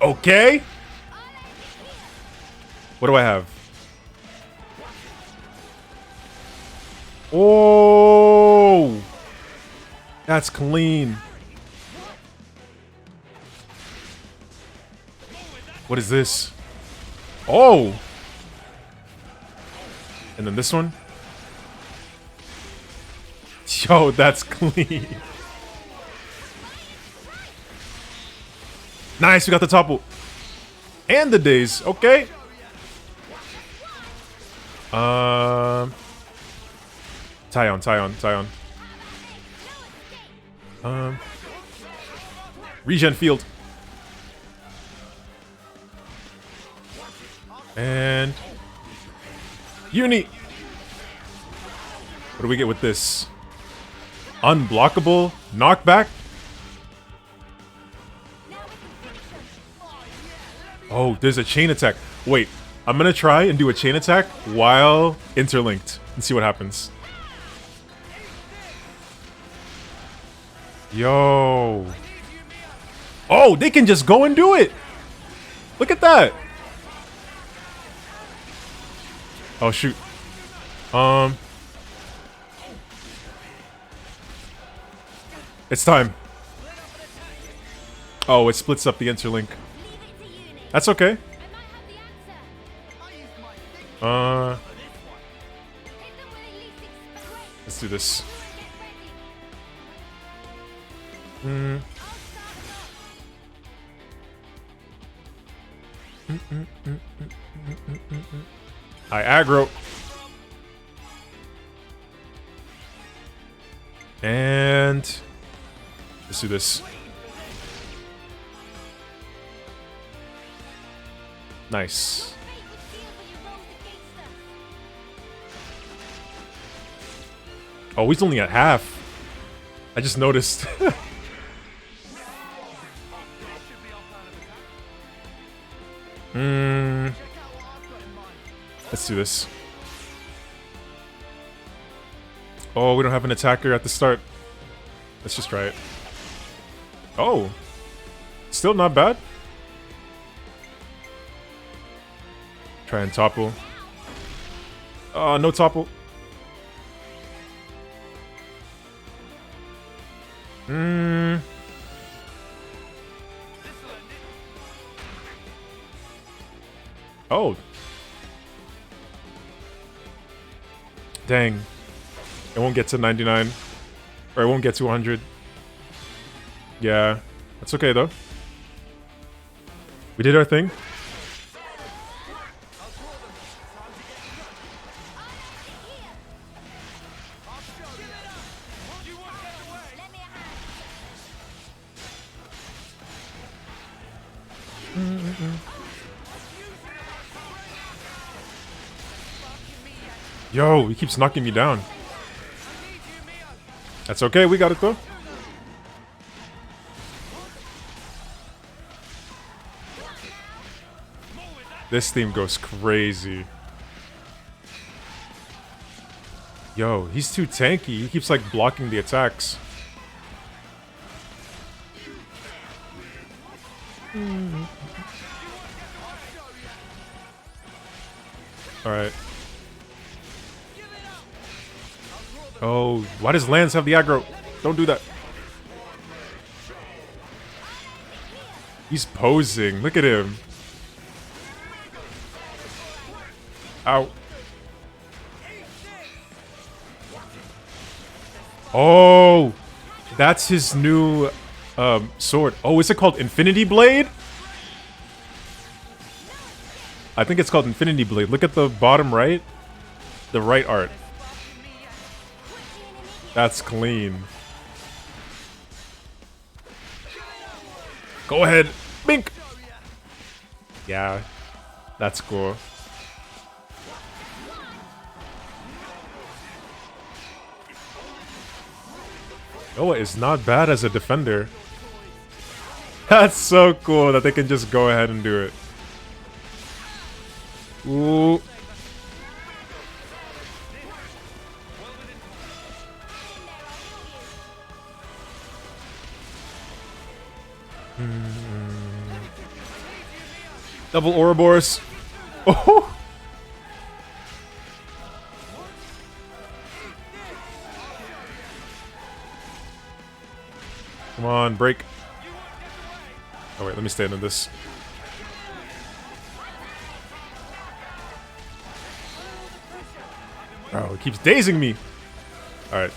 [SPEAKER 1] Okay. What do I have? Oh, that's clean. What is this? Oh. And then this one. Yo, that's clean. Nice, we got the topple. And the days. Okay. Tyon. Regen field. And Uni. What do we get with this? Unblockable knockback. Oh, there's a chain attack. Wait, I'm gonna try and do a chain attack while interlinked and see what happens. Yo. Oh, they can just go and do it. Look at that. Oh, shoot. It's time. Oh, it splits up the interlink. That's okay. Let's do this. I aggro. And let's do this. Nice. Oh, he's only at half. I just noticed. Let's do this. Oh, we don't have an attacker at the start. Let's just try it. Oh. Still not bad. Try and topple. Oh, no topple. Oh. Dang. It won't get to 99. Or it won't get to 100. Yeah. That's okay, though. We did our thing. Yo, he keeps knocking me down. That's okay, we got it though. This theme goes crazy. Yo, he's too tanky. He keeps like blocking the attacks. Alright. Oh, why does Lance have the aggro? Don't do that. He's posing. Look at him. Ow. Oh, that's his new sword. Oh, is it called Infinity Blade? I think it's called Infinity Blade. Look at the bottom right. The right art. That's clean. Go ahead. Bink. Yeah. That's cool. Noah is not bad as a defender. That's so cool that they can just go ahead and do it. Ooh. Double Ouroboros. Oh. Come on, break. Oh wait, let me stand on this. Oh, it keeps dazing me. Alright.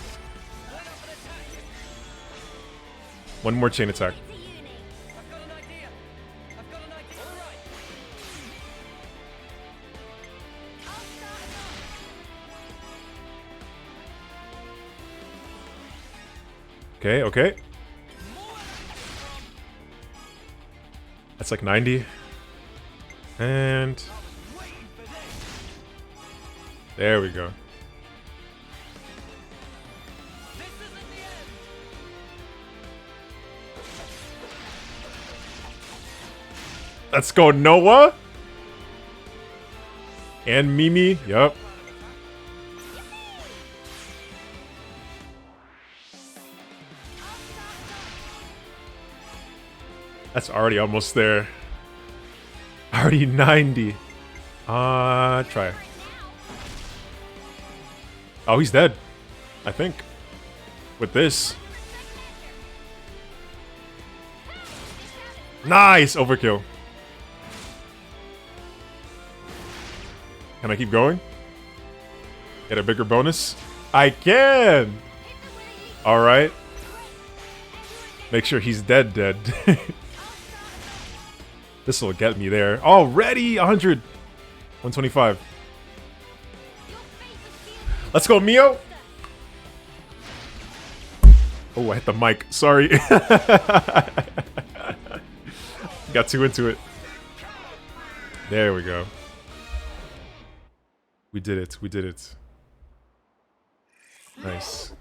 [SPEAKER 1] One more chain attack. Okay, okay. That's like 90. And... there we go. Let's go, Noah! And Mimi, yup. That's already almost there. Already 90. Try. Oh, he's dead. I think. With this. Nice! Overkill. Can I keep going? Get a bigger bonus? I can! Alright. Make sure he's dead. This will get me there. Already 100. 125. Let's go, Mio! Oh, I hit the mic. Sorry. Got too into it. There we go. We did it. We did it. Nice.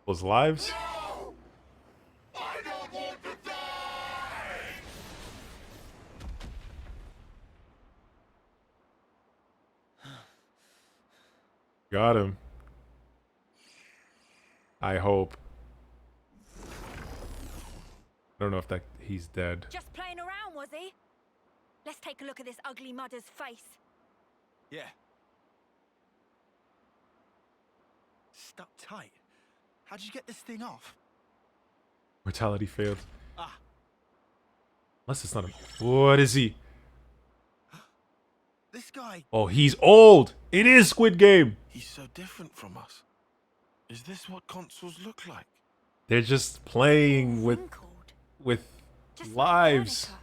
[SPEAKER 1] Those lives? Got him. I hope. I don't know if that he's dead.
[SPEAKER 4] Just playing around, was he? Let's take a look at this ugly mudder's face.
[SPEAKER 10] Yeah. Stuck tight. How'd you get this thing off?
[SPEAKER 1] Mortality failed.
[SPEAKER 10] Ah.
[SPEAKER 1] Unless it's not a... What is he?
[SPEAKER 10] This guy...
[SPEAKER 1] Oh, he's old! It is Squid Game!
[SPEAKER 8] He's so different from us. Is this what consoles look like?
[SPEAKER 1] They're just playing with
[SPEAKER 4] Just
[SPEAKER 1] lives.
[SPEAKER 4] Like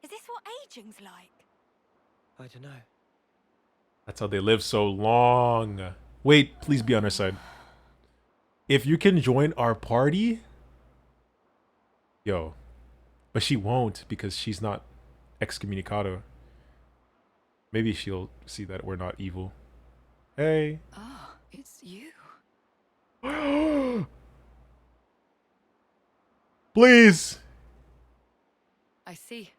[SPEAKER 4] is this what aging's like?
[SPEAKER 7] I don't know.
[SPEAKER 1] That's how they live so long. Wait, please be on our side. If you can join our party... Yo. But she won't because she's not excommunicado. Maybe she'll see that we're not evil. Hey.
[SPEAKER 5] Ah, it's you.
[SPEAKER 1] Please.
[SPEAKER 5] I see.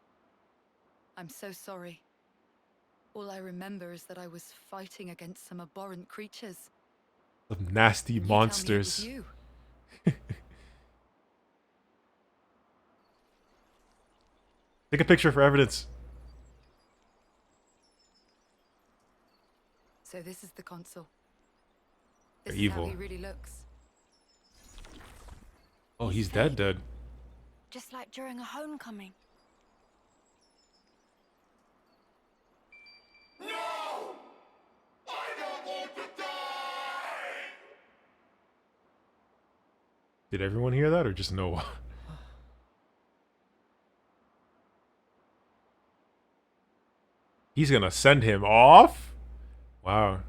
[SPEAKER 5] I'm so sorry. All I remember is that I was fighting against some abhorrent creatures.
[SPEAKER 1] Some nasty monsters.
[SPEAKER 5] Tell me it was you.
[SPEAKER 1] Take a picture for evidence.
[SPEAKER 5] So this is the consul.
[SPEAKER 1] They're
[SPEAKER 5] This is
[SPEAKER 1] evil.
[SPEAKER 5] how he really looks.
[SPEAKER 1] Oh, he's dead.
[SPEAKER 4] Just like during a homecoming.
[SPEAKER 9] No! I don't want to die!
[SPEAKER 1] Did everyone hear that or just Noah? He's gonna send him off? Wow.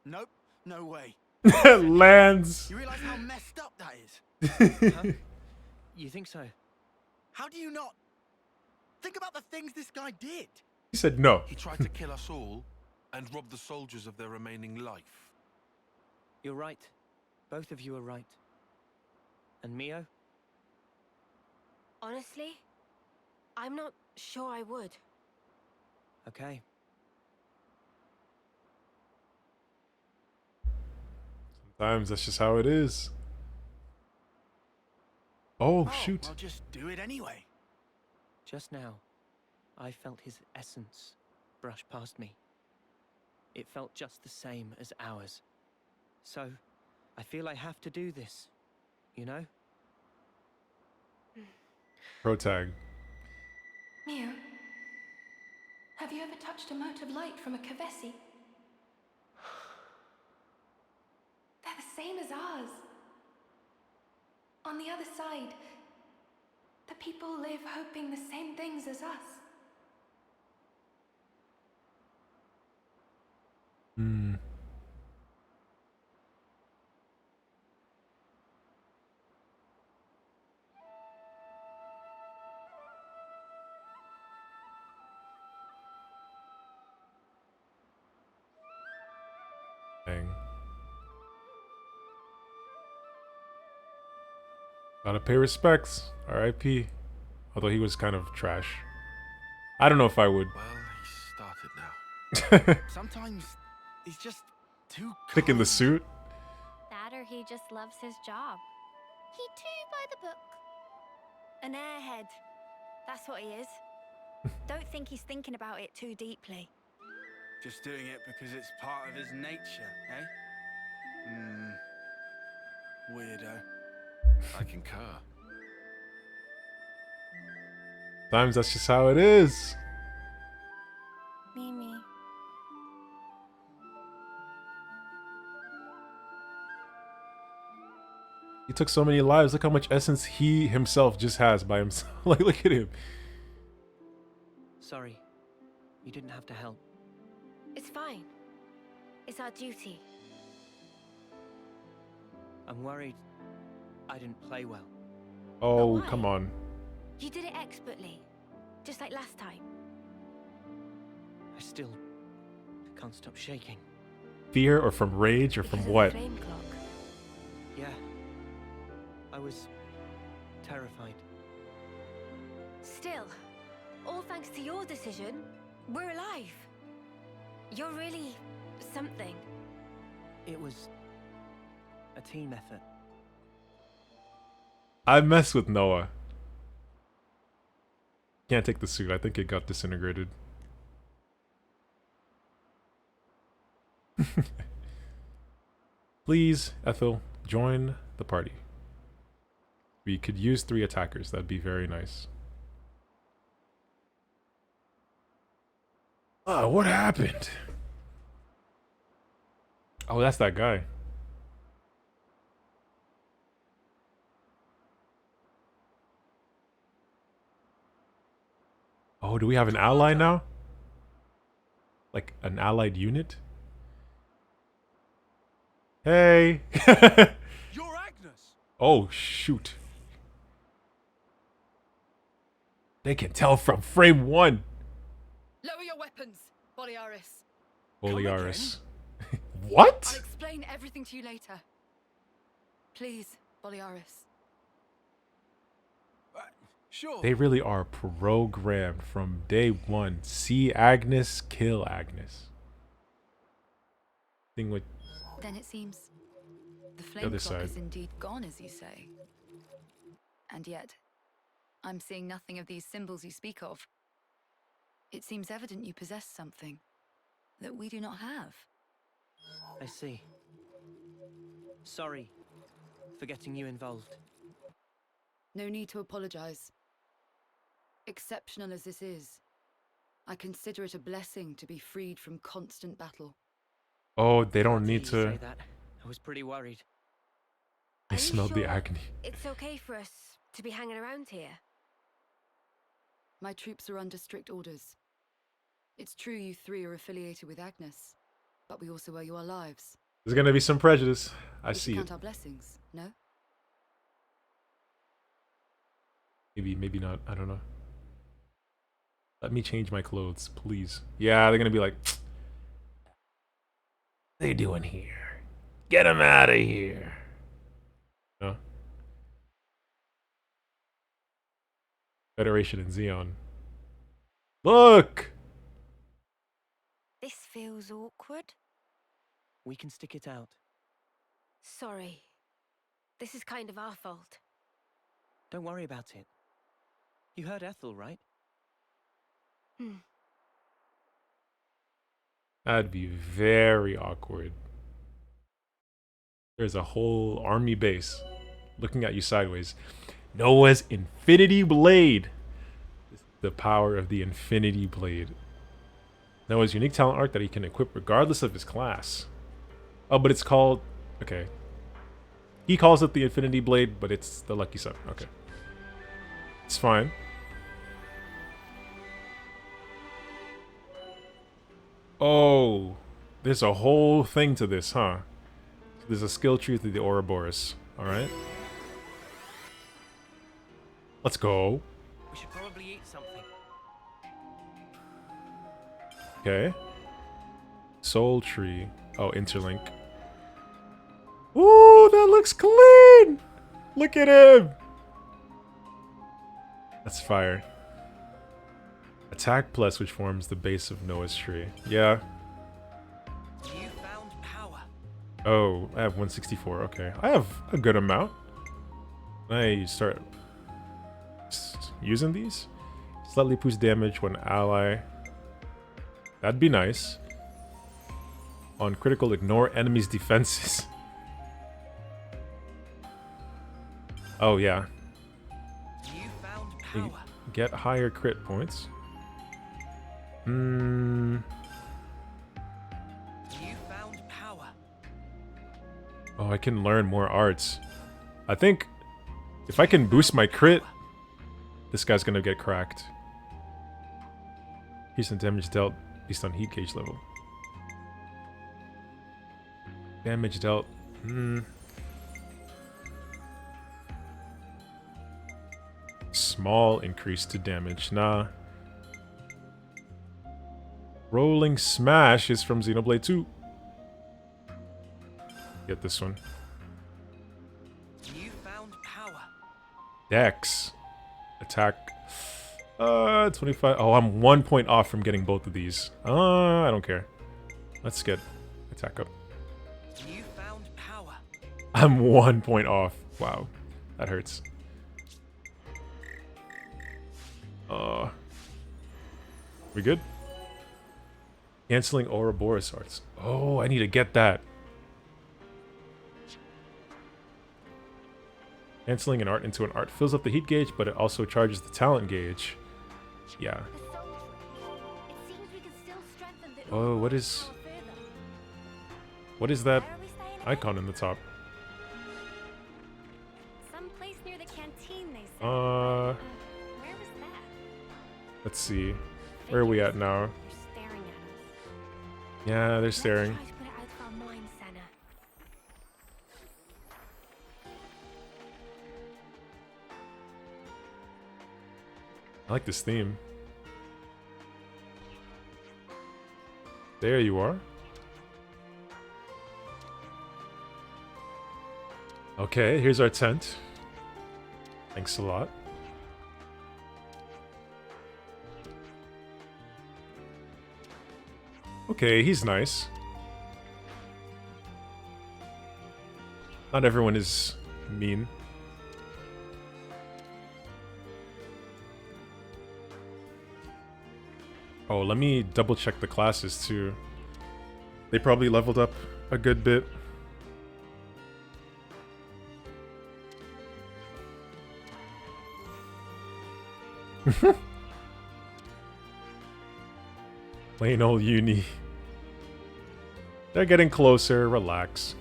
[SPEAKER 10] Nope, no way.
[SPEAKER 1] Lands.
[SPEAKER 10] You realize how messed up that is?
[SPEAKER 7] Huh? You think so?
[SPEAKER 10] How do you not think about the things this guy did?
[SPEAKER 1] He said no.
[SPEAKER 8] He tried to kill us all and rob the soldiers of their remaining life.
[SPEAKER 7] You're right. Both of you are right. And Mio?
[SPEAKER 4] Honestly, I'm not sure I would.
[SPEAKER 7] Okay.
[SPEAKER 1] Sometimes that's just how it is. Oh, shoot.
[SPEAKER 10] I'll just do it anyway.
[SPEAKER 7] Just now, I felt his essence brush past me. It felt just the same as ours. So, I feel I have to do this, you know?
[SPEAKER 1] Pro tag.
[SPEAKER 12] Mio, have you ever touched a mote of light from a Kavesi? They're the same as ours. On the other side, the people live hoping the same things as us.
[SPEAKER 1] Hmm. Dang. Gotta pay respects. R.I.P. Although he was kind of trash. I don't know if I would.
[SPEAKER 8] Well, he started now.
[SPEAKER 10] Sometimes he's just too
[SPEAKER 1] Thick in the suit.
[SPEAKER 13] That or he just loves his job. He too by the book.
[SPEAKER 4] An airhead. That's what he is. Don't think he's thinking about it too deeply.
[SPEAKER 10] Just doing it because it's part of his nature, eh? Weirdo.
[SPEAKER 8] I concur.
[SPEAKER 1] Sometimes that's just how it is.
[SPEAKER 13] Mimi.
[SPEAKER 1] He took so many lives. Look how much essence he himself just has by himself. Like, look at him.
[SPEAKER 7] Sorry. You didn't have to help.
[SPEAKER 4] It's fine. It's our duty.
[SPEAKER 7] I'm worried I didn't play well.
[SPEAKER 1] Oh,
[SPEAKER 4] why?
[SPEAKER 1] come on.
[SPEAKER 4] You did it expertly. Just like last time.
[SPEAKER 7] I still can't stop shaking.
[SPEAKER 1] Fear or from rage or from
[SPEAKER 4] Because of the
[SPEAKER 1] what?
[SPEAKER 4] flame clock.
[SPEAKER 7] Yeah. I was terrified.
[SPEAKER 4] Still, all thanks to your decision, we're alive. You're really something.
[SPEAKER 7] It was a team effort.
[SPEAKER 1] I mess with Noah. Can't take the suit. I think it got disintegrated. Please, Ethel, join the party. We could use 3 attackers. That'd be very nice. Oh, what happened? Oh, that's that guy. Oh, do we have an ally now? Like an allied unit? Hey!
[SPEAKER 10] You're Agnes!
[SPEAKER 1] Oh, shoot. They can tell from frame 1.
[SPEAKER 5] Lower your weapons, Boliaris.
[SPEAKER 1] Boliaris. What?
[SPEAKER 5] I'll explain everything to you later. Please, Boliaris.
[SPEAKER 10] Sure.
[SPEAKER 1] They really are programmed from day 1. See Agnes, kill Agnes. Thing with
[SPEAKER 5] Then it seems the
[SPEAKER 1] other
[SPEAKER 5] flame clock
[SPEAKER 1] side.
[SPEAKER 5] is indeed gone, as you say. And yet, I'm seeing nothing of these symbols you speak of. It seems evident you possess something that we do not have.
[SPEAKER 7] I see. Sorry for getting you involved.
[SPEAKER 5] No need to apologize. Exceptional as this is, I consider it a blessing to be freed from constant battle.
[SPEAKER 1] Oh, they
[SPEAKER 7] Glad
[SPEAKER 1] don't
[SPEAKER 7] to
[SPEAKER 1] need
[SPEAKER 7] hear you
[SPEAKER 1] to.
[SPEAKER 7] say that. I was pretty worried.
[SPEAKER 1] I
[SPEAKER 4] Are you
[SPEAKER 1] smelled the
[SPEAKER 4] sure
[SPEAKER 1] agony.
[SPEAKER 4] it's okay for us to be hanging around here?
[SPEAKER 5] My troops are under strict orders. It's true you three are affiliated with Agnes, but we also owe you our lives.
[SPEAKER 1] There's gonna be some prejudice. I
[SPEAKER 5] We should
[SPEAKER 1] see it.
[SPEAKER 5] count our blessings, no?
[SPEAKER 1] Maybe, maybe not. I don't know. Let me change my clothes, please. Yeah, they're gonna be like, what are they doing here? Get them out of here. No. Federation and Xeon. Look!
[SPEAKER 4] This feels awkward.
[SPEAKER 7] We can stick it out.
[SPEAKER 4] Sorry. This is kind of our fault.
[SPEAKER 7] Don't worry about it. You heard Ethel, right?
[SPEAKER 1] That'd be very awkward. There's a whole army base looking at you sideways. Noah's Infinity Blade. This is the power of the Infinity Blade. Noah's unique talent arc that he can equip regardless of his class. Oh, but it's called... Okay. He calls it the Infinity Blade, but it's the Lucky 7. Okay. It's fine. Oh. There's a whole thing to this, huh? There's a skill tree through the Ouroboros. Alright. Let's go.
[SPEAKER 7] We should probably eat something.
[SPEAKER 1] Okay. Soul tree. Oh, interlink. Ooh, that looks clean! Look at him! That's fire. Attack plus, which forms the base of Noah's tree. Yeah.
[SPEAKER 2] You found power.
[SPEAKER 1] Oh, I have 164. Okay. I have a good amount. I start using these. Slightly boost damage when ally. That'd be nice. On critical, ignore enemies' defenses. Oh, yeah.
[SPEAKER 2] You found
[SPEAKER 1] You
[SPEAKER 2] power.
[SPEAKER 1] get higher crit points. Hmm.
[SPEAKER 2] You found power.
[SPEAKER 1] Oh, I can learn more arts. I think if I can boost my crit, this guy's gonna get cracked. Here's some damage dealt based on heat gauge level. Damage dealt. Small increase to damage. Nah. Rolling Smash is from Xenoblade 2. Get this one.
[SPEAKER 2] You found power.
[SPEAKER 1] Dex. Attack. 25. Oh, I'm 1 point off from getting both of these. I don't care. Let's get attack up.
[SPEAKER 2] You found power.
[SPEAKER 1] I'm 1 point off. Wow. That hurts. We good? Canceling Ouroboros arts. Oh, I need to get that. Canceling an art into an art fills up the heat gauge, but it also charges the talent gauge. Yeah. Oh, what is that icon in the top?
[SPEAKER 13] Someplace near the canteen, they said.
[SPEAKER 1] Where
[SPEAKER 13] was that?
[SPEAKER 1] Let's see. Where are we at now?
[SPEAKER 13] They're staring at us.
[SPEAKER 1] Yeah, they're staring.
[SPEAKER 4] Try to put it out of our minds, Senna.
[SPEAKER 1] I like this theme. There you are. Okay, here's our tent. Thanks a lot. Okay, he's nice. Not everyone is mean. Oh, let me double check the classes too. They probably leveled up a good bit. Plain old uni. They're getting closer. Relax.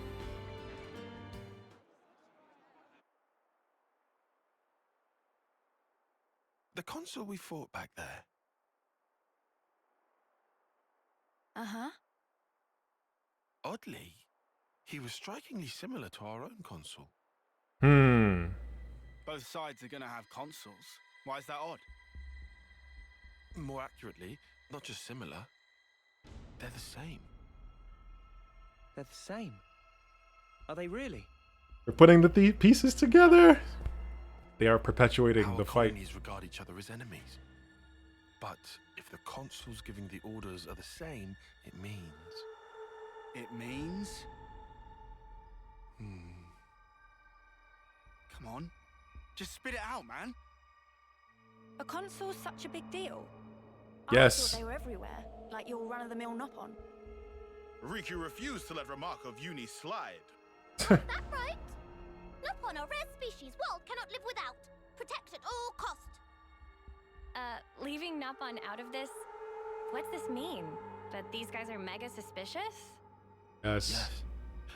[SPEAKER 8] The consul we fought back there.
[SPEAKER 5] Uh-huh.
[SPEAKER 8] Oddly, he was strikingly similar to our own consul.
[SPEAKER 1] Hmm.
[SPEAKER 10] Both sides are gonna have consuls. Why is that odd?
[SPEAKER 8] More accurately, not just similar. They're the same.
[SPEAKER 7] They're the same. Are they really?
[SPEAKER 1] We're putting the pieces together. They are perpetuating
[SPEAKER 8] Our
[SPEAKER 1] the fight.
[SPEAKER 8] colonies regard each other as enemies. But if the consuls giving the orders are the same, it means...
[SPEAKER 10] It means? Come on. Just spit it out, man.
[SPEAKER 14] Are consoles such a big deal?
[SPEAKER 1] Yes.
[SPEAKER 14] I thought they were everywhere, like your run-of-the-mill Nopon.
[SPEAKER 3] Riku refused to let remark of uni slide.
[SPEAKER 13] That right? Nopon, a rare species world cannot live without. Protect at all cost.
[SPEAKER 4] Leaving Nopon out of this? What's this mean? That these guys are mega suspicious?
[SPEAKER 1] Yes.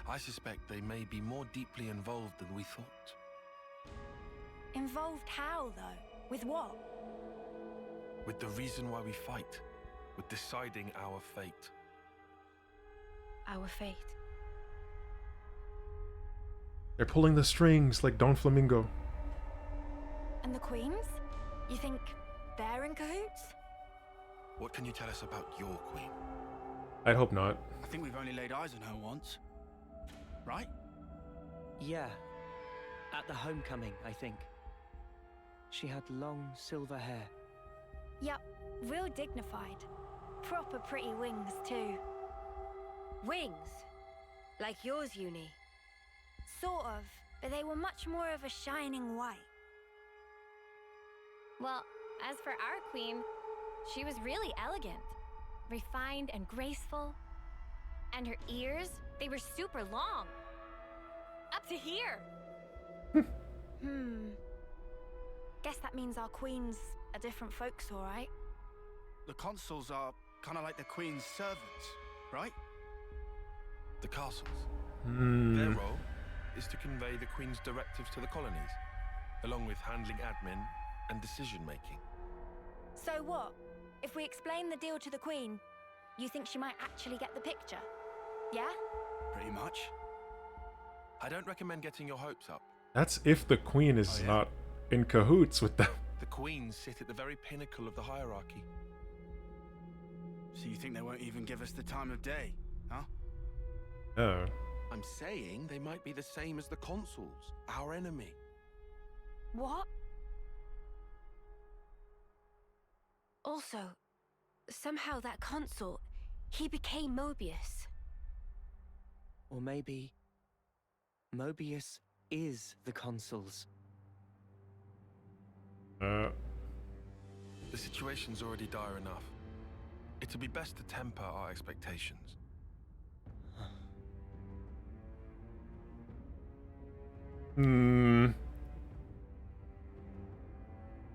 [SPEAKER 8] I suspect they may be more deeply involved than we thought.
[SPEAKER 14] Involved how, though? With what?
[SPEAKER 8] With the reason why we fight. With deciding our fate.
[SPEAKER 14] Our fate.
[SPEAKER 1] They're pulling the strings like Don Flamingo.
[SPEAKER 14] And the queens? You think they're in cahoots?
[SPEAKER 8] What can you tell us about your queen?
[SPEAKER 1] I'd hope not.
[SPEAKER 10] I think we've only laid eyes on her once. Right?
[SPEAKER 7] Yeah. At the homecoming, I think. She had long silver hair.
[SPEAKER 14] Yep, real dignified. Proper pretty wings, too.
[SPEAKER 4] Wings? Like yours, Uni?
[SPEAKER 14] Sort of, but they were much more of a shining white.
[SPEAKER 4] Well, as for our queen, she was really elegant. Refined and graceful. And her ears, they were super long. Up to here.
[SPEAKER 14] Guess that means our queens are different folks, all right?
[SPEAKER 10] The consuls are kind of like the queen's servants, right?
[SPEAKER 8] The castles.
[SPEAKER 1] Hmm.
[SPEAKER 8] Their role is to convey the queen's directives to the colonies, along with handling admin and decision-making.
[SPEAKER 14] So what? If we explain the deal to the queen, you think she might actually get the picture? Yeah?
[SPEAKER 10] Pretty much.
[SPEAKER 8] I don't recommend getting your hopes up.
[SPEAKER 1] That's if the queen is not in cahoots with them.
[SPEAKER 8] The queens sit at the very pinnacle of the hierarchy.
[SPEAKER 10] So you think they won't even give us the time of day, huh?
[SPEAKER 1] Oh.
[SPEAKER 8] I'm saying they might be the same as the consuls, our enemy.
[SPEAKER 14] What?
[SPEAKER 4] Also, somehow that consul, he became Mobius.
[SPEAKER 7] Or maybe Mobius is the consuls.
[SPEAKER 8] The situation's already dire enough. It'd be best to temper our expectations.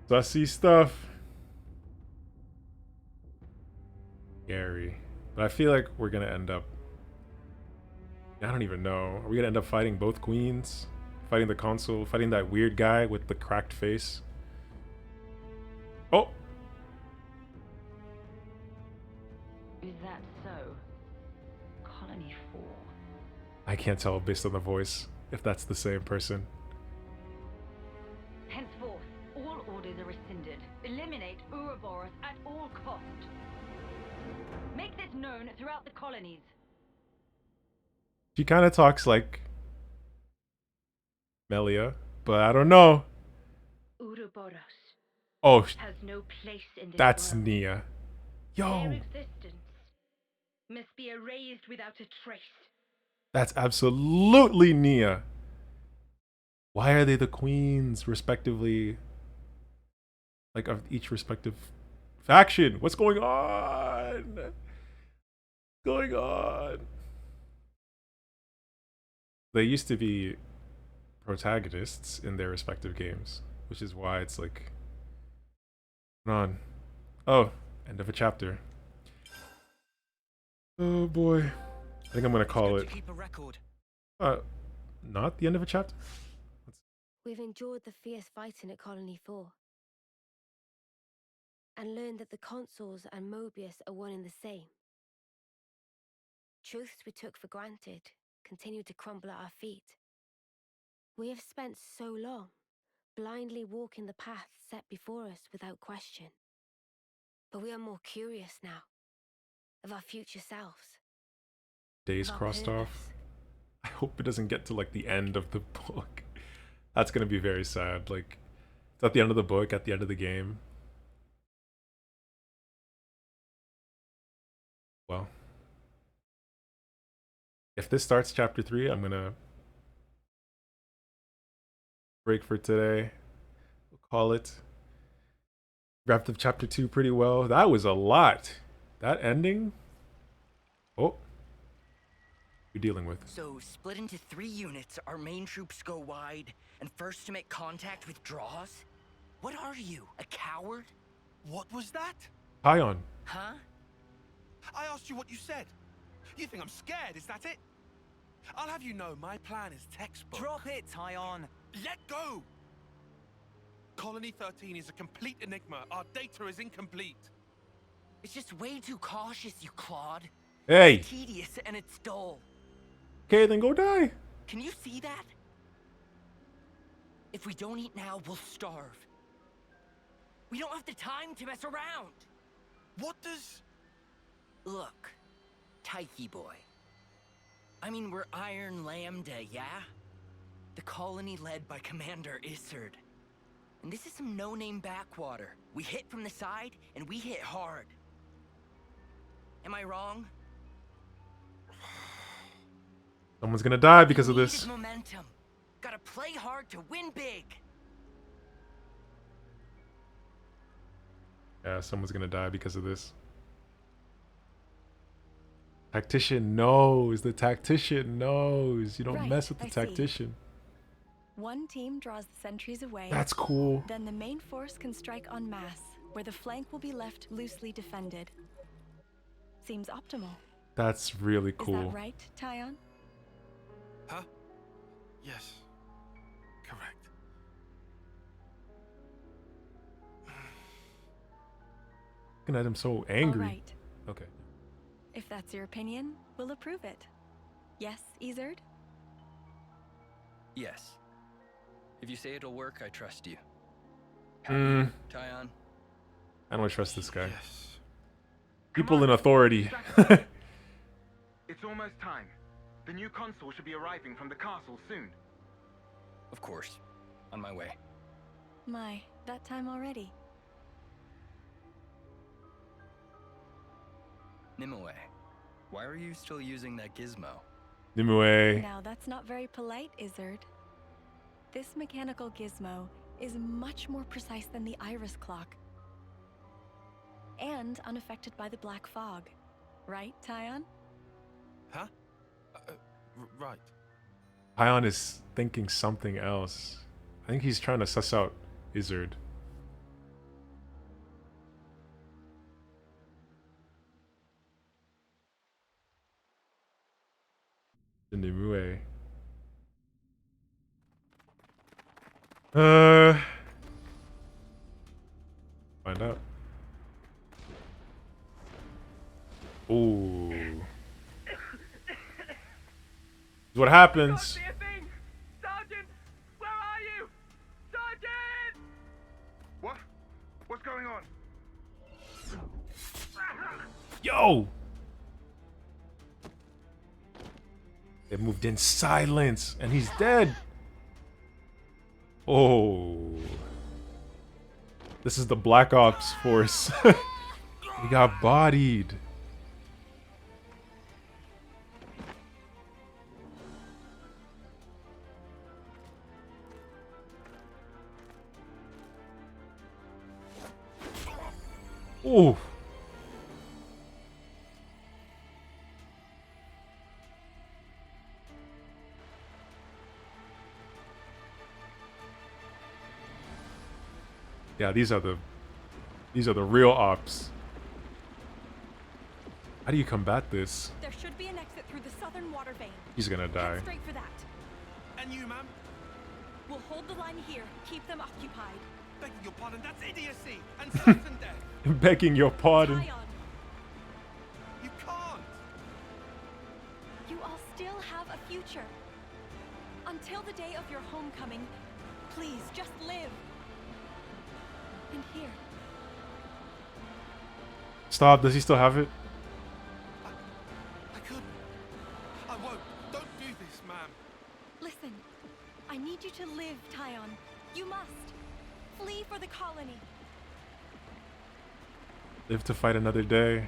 [SPEAKER 1] Sussy stuff. Scary. But I feel like we're gonna end up... I don't even know. Are we gonna end up fighting both queens? Fighting the consul? Fighting that weird guy with the cracked face? Oh!
[SPEAKER 15] Is that so? Colony 4.
[SPEAKER 1] I can't tell based on the voice if that's the same person.
[SPEAKER 15] Henceforth, all orders are rescinded. Eliminate Ouroboros at all cost. Make this known throughout the colonies.
[SPEAKER 1] She kind of talks like Melia, but I don't know.
[SPEAKER 15] Ouroboros
[SPEAKER 1] Oh,
[SPEAKER 15] has no place in this
[SPEAKER 1] that's
[SPEAKER 15] world.
[SPEAKER 1] Nia.
[SPEAKER 15] Their
[SPEAKER 1] Yo,
[SPEAKER 15] existence must be erased without a trace.
[SPEAKER 1] that's absolutely Nia. Why are they the queens, respectively? Like, of each respective faction? What's going on? Going on? They used to be protagonists in their respective games, which is why it's like... Hold on. Oh, end of a chapter. Oh boy. I think I'm gonna call it.
[SPEAKER 2] Keep a record.
[SPEAKER 1] Not the end of a chapter?
[SPEAKER 4] We've endured the fierce fighting at Colony 4. And learned that the consuls and Mobius are one and the same. Truths we took for granted continue to crumble at our feet. We have spent so long blindly walking the path set before us without question. But we are more curious now of our future selves.
[SPEAKER 1] Days
[SPEAKER 4] of our
[SPEAKER 1] crossed
[SPEAKER 4] purpose.
[SPEAKER 1] off. I hope it doesn't get to like the end of the book. That's gonna be very sad. Like, it's at the end of the book, at the end of the game. Well, if this starts chapter 3, I'm gonna break for today. We'll call it. Wrapped up chapter 2 pretty well. That was a lot. That ending. Oh, you're dealing with.
[SPEAKER 2] So, split into 3 units, our main troops go wide, and first to make contact withdraws? What are you, a coward?
[SPEAKER 10] What was that?
[SPEAKER 1] Kion.
[SPEAKER 2] Huh?
[SPEAKER 10] I asked you what you said. You think I'm scared, is that it? I'll have you know my plan is textbook.
[SPEAKER 2] Drop it, Tyon.
[SPEAKER 10] Let go! Colony 13 is a complete enigma. Our data is incomplete.
[SPEAKER 2] It's just way too cautious, you clod.
[SPEAKER 1] Hey!
[SPEAKER 2] It's tedious and it's dull.
[SPEAKER 1] Okay, then go die.
[SPEAKER 2] Can you see that? If we don't eat now, we'll starve. We don't have the time to mess around.
[SPEAKER 10] What does...
[SPEAKER 2] Look, Tyche boy. I mean, we're Iron Lambda, yeah? The colony led by Commander Isard. And this is some no-name backwater. We hit from the side, and we hit hard. Am I wrong?
[SPEAKER 1] Someone's gonna die because of
[SPEAKER 2] We
[SPEAKER 1] this.
[SPEAKER 2] needed momentum. Gotta play hard to win big.
[SPEAKER 1] Yeah, someone's gonna die because of this. Tactician knows. The tactician knows. You don't
[SPEAKER 12] Right,
[SPEAKER 1] mess with the
[SPEAKER 12] I see.
[SPEAKER 1] tactician.
[SPEAKER 12] One team draws the sentries away.
[SPEAKER 1] That's cool.
[SPEAKER 12] Then the main force can strike en masse, where the flank will be left loosely defended. Seems optimal.
[SPEAKER 1] That's really cool.
[SPEAKER 12] Is that right, Tyon?
[SPEAKER 8] Huh? Yes. Correct.
[SPEAKER 1] Looking at him so angry.
[SPEAKER 12] All right.
[SPEAKER 1] Okay.
[SPEAKER 12] If that's your opinion, we'll approve it. Yes, Isard?
[SPEAKER 16] Yes. If you say it'll work, I trust you.
[SPEAKER 1] Hmm.
[SPEAKER 16] Tyon?
[SPEAKER 1] I don't trust this guy.
[SPEAKER 8] Yes.
[SPEAKER 1] People in authority.
[SPEAKER 17] It's almost time. The new consul should be arriving from the castle soon.
[SPEAKER 16] Of course. On my way.
[SPEAKER 12] My, that time already.
[SPEAKER 16] Nimue, why are you still using that gizmo?
[SPEAKER 1] Nimue.
[SPEAKER 12] Now that's not very polite, Isard. This mechanical gizmo is much more precise than the iris clock. And unaffected by the black fog. Right, Tyon?
[SPEAKER 8] Huh? Right.
[SPEAKER 1] Kion is thinking something else. I think he's trying to suss out Isard. The Nimue. Find out. Ooh. This is what happens.
[SPEAKER 17] Sergeant! Where are you? Sergeant! What? What's going on?
[SPEAKER 1] Yo! They moved in silence, and he's dead. Oh. This is the Black Ops force. He got bodied. Ooh. Yeah, these are the real ops. How do you combat this?
[SPEAKER 12] There should be an exit through the southern water vein.
[SPEAKER 1] He's gonna die.
[SPEAKER 12] Head straight for that.
[SPEAKER 10] And you, ma'am?
[SPEAKER 12] We'll hold the line here. Keep them occupied.
[SPEAKER 10] Begging your pardon, that's idiocy and certain death.
[SPEAKER 1] Begging your pardon.
[SPEAKER 12] Tyon,
[SPEAKER 10] You can't.
[SPEAKER 12] you all still have a future. Until the day of your homecoming, please just live. And here.
[SPEAKER 1] Stop. Does he still have it?
[SPEAKER 10] I couldn't. I won't. Don't do this, ma'am.
[SPEAKER 12] Listen, I need you to live, Tyon. You must. Flee for the colony.
[SPEAKER 1] Live to fight another day.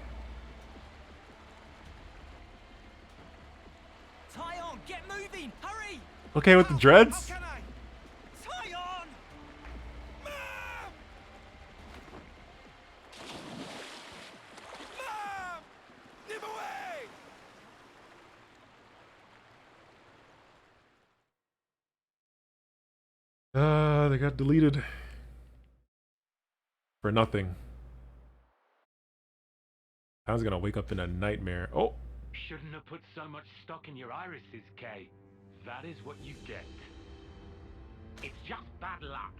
[SPEAKER 2] Tyon, get moving! Hurry!
[SPEAKER 1] Okay with the dreads?
[SPEAKER 10] How can I? Tyon! Ma'am! Ma'am! Nip away!
[SPEAKER 1] They got deleted. For nothing. Tyon's gonna wake up in a nightmare. Oh!
[SPEAKER 18] Shouldn't have put so much stock in your irises, Kay. That is what you get.
[SPEAKER 19] It's just bad luck.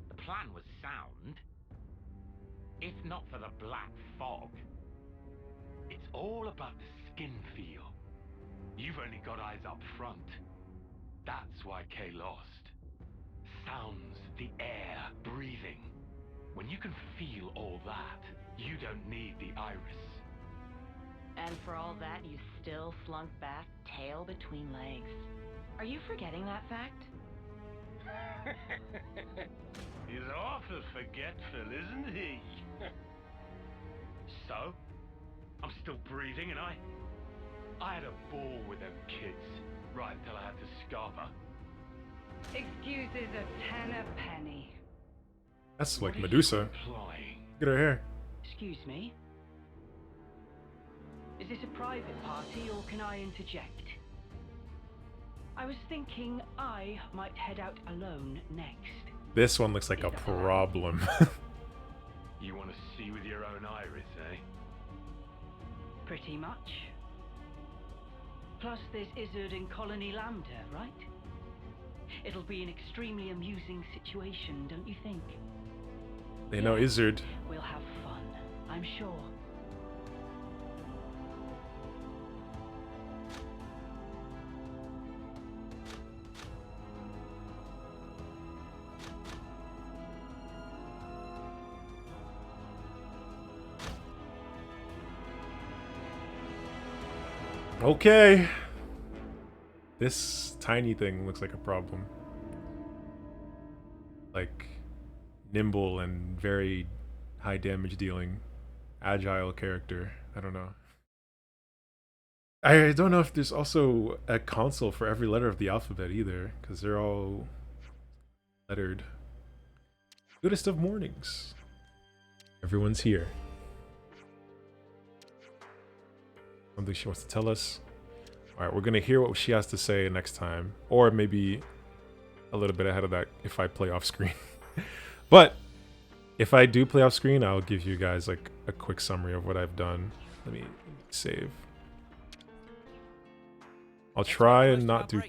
[SPEAKER 19] The plan was sound. If not for the black fog.
[SPEAKER 18] It's all about the skin feel. You've only got eyes up front. That's why Kay lost. Sounds, the air, breathing. When you can feel all that, you don't need the iris.
[SPEAKER 15] And for all that, you still slunk back, tail between legs. Are you forgetting that fact?
[SPEAKER 18] He's awful forgetful, isn't he? So? I'm still breathing, and I had a ball with them kids, right until I had to scarf her.
[SPEAKER 15] Excuses a penny.
[SPEAKER 1] That's like Medusa.
[SPEAKER 18] Implying?
[SPEAKER 1] Look at her hair.
[SPEAKER 15] Excuse me? Is this a private party, or can I interject? I was thinking I might head out alone next.
[SPEAKER 1] This one looks like a problem.
[SPEAKER 18] You want to see with your own iris, eh?
[SPEAKER 15] Pretty much. Plus there's Izzard and Colony Lambda, right? It'll be an extremely amusing situation, don't you think?
[SPEAKER 1] They know Izzard.
[SPEAKER 15] We'll have fun, I'm sure.
[SPEAKER 1] Okay. This tiny thing looks like a problem. Like, nimble and very high damage dealing, agile character. I don't know. I don't know if there's also a console for every letter of the alphabet either, because they're all lettered. Goodest of mornings. Everyone's here. Something she wants to tell us. Alright, we're gonna hear what she has to say next time. Or maybe a little bit ahead of that if I play off screen. But if I do play off screen, I'll give you guys like a quick summary of what I've done. Let me save. I'll try and not do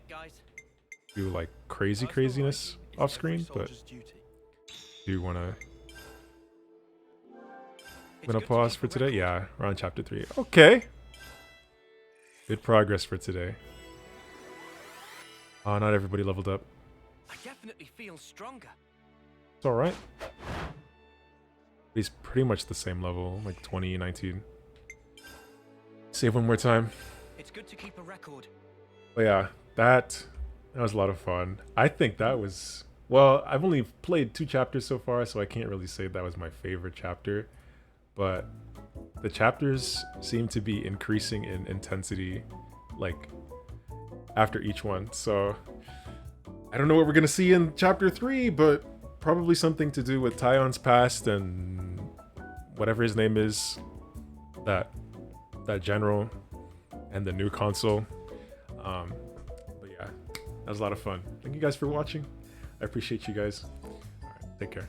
[SPEAKER 1] like craziness off screen, but do wanna pause for today? Yeah, we're on chapter 3. Okay. Good progress for today. Oh, not everybody leveled up.
[SPEAKER 10] I definitely feel stronger.
[SPEAKER 1] It's alright. He's pretty much the same level, like 20, 19. Save one more time.
[SPEAKER 2] It's good to keep a record.
[SPEAKER 1] But yeah, that was a lot of fun. I think that was... Well, I've only played 2 chapters so far, so I can't really say that was my favorite chapter. But the chapters seem to be increasing in intensity, like, after each one. So, I don't know what we're gonna see in chapter 3, but probably something to do with Tyon's past and whatever his name is, that general, and the new console. But yeah, that was a lot of fun. Thank you guys for watching. I appreciate you guys. All right, take care.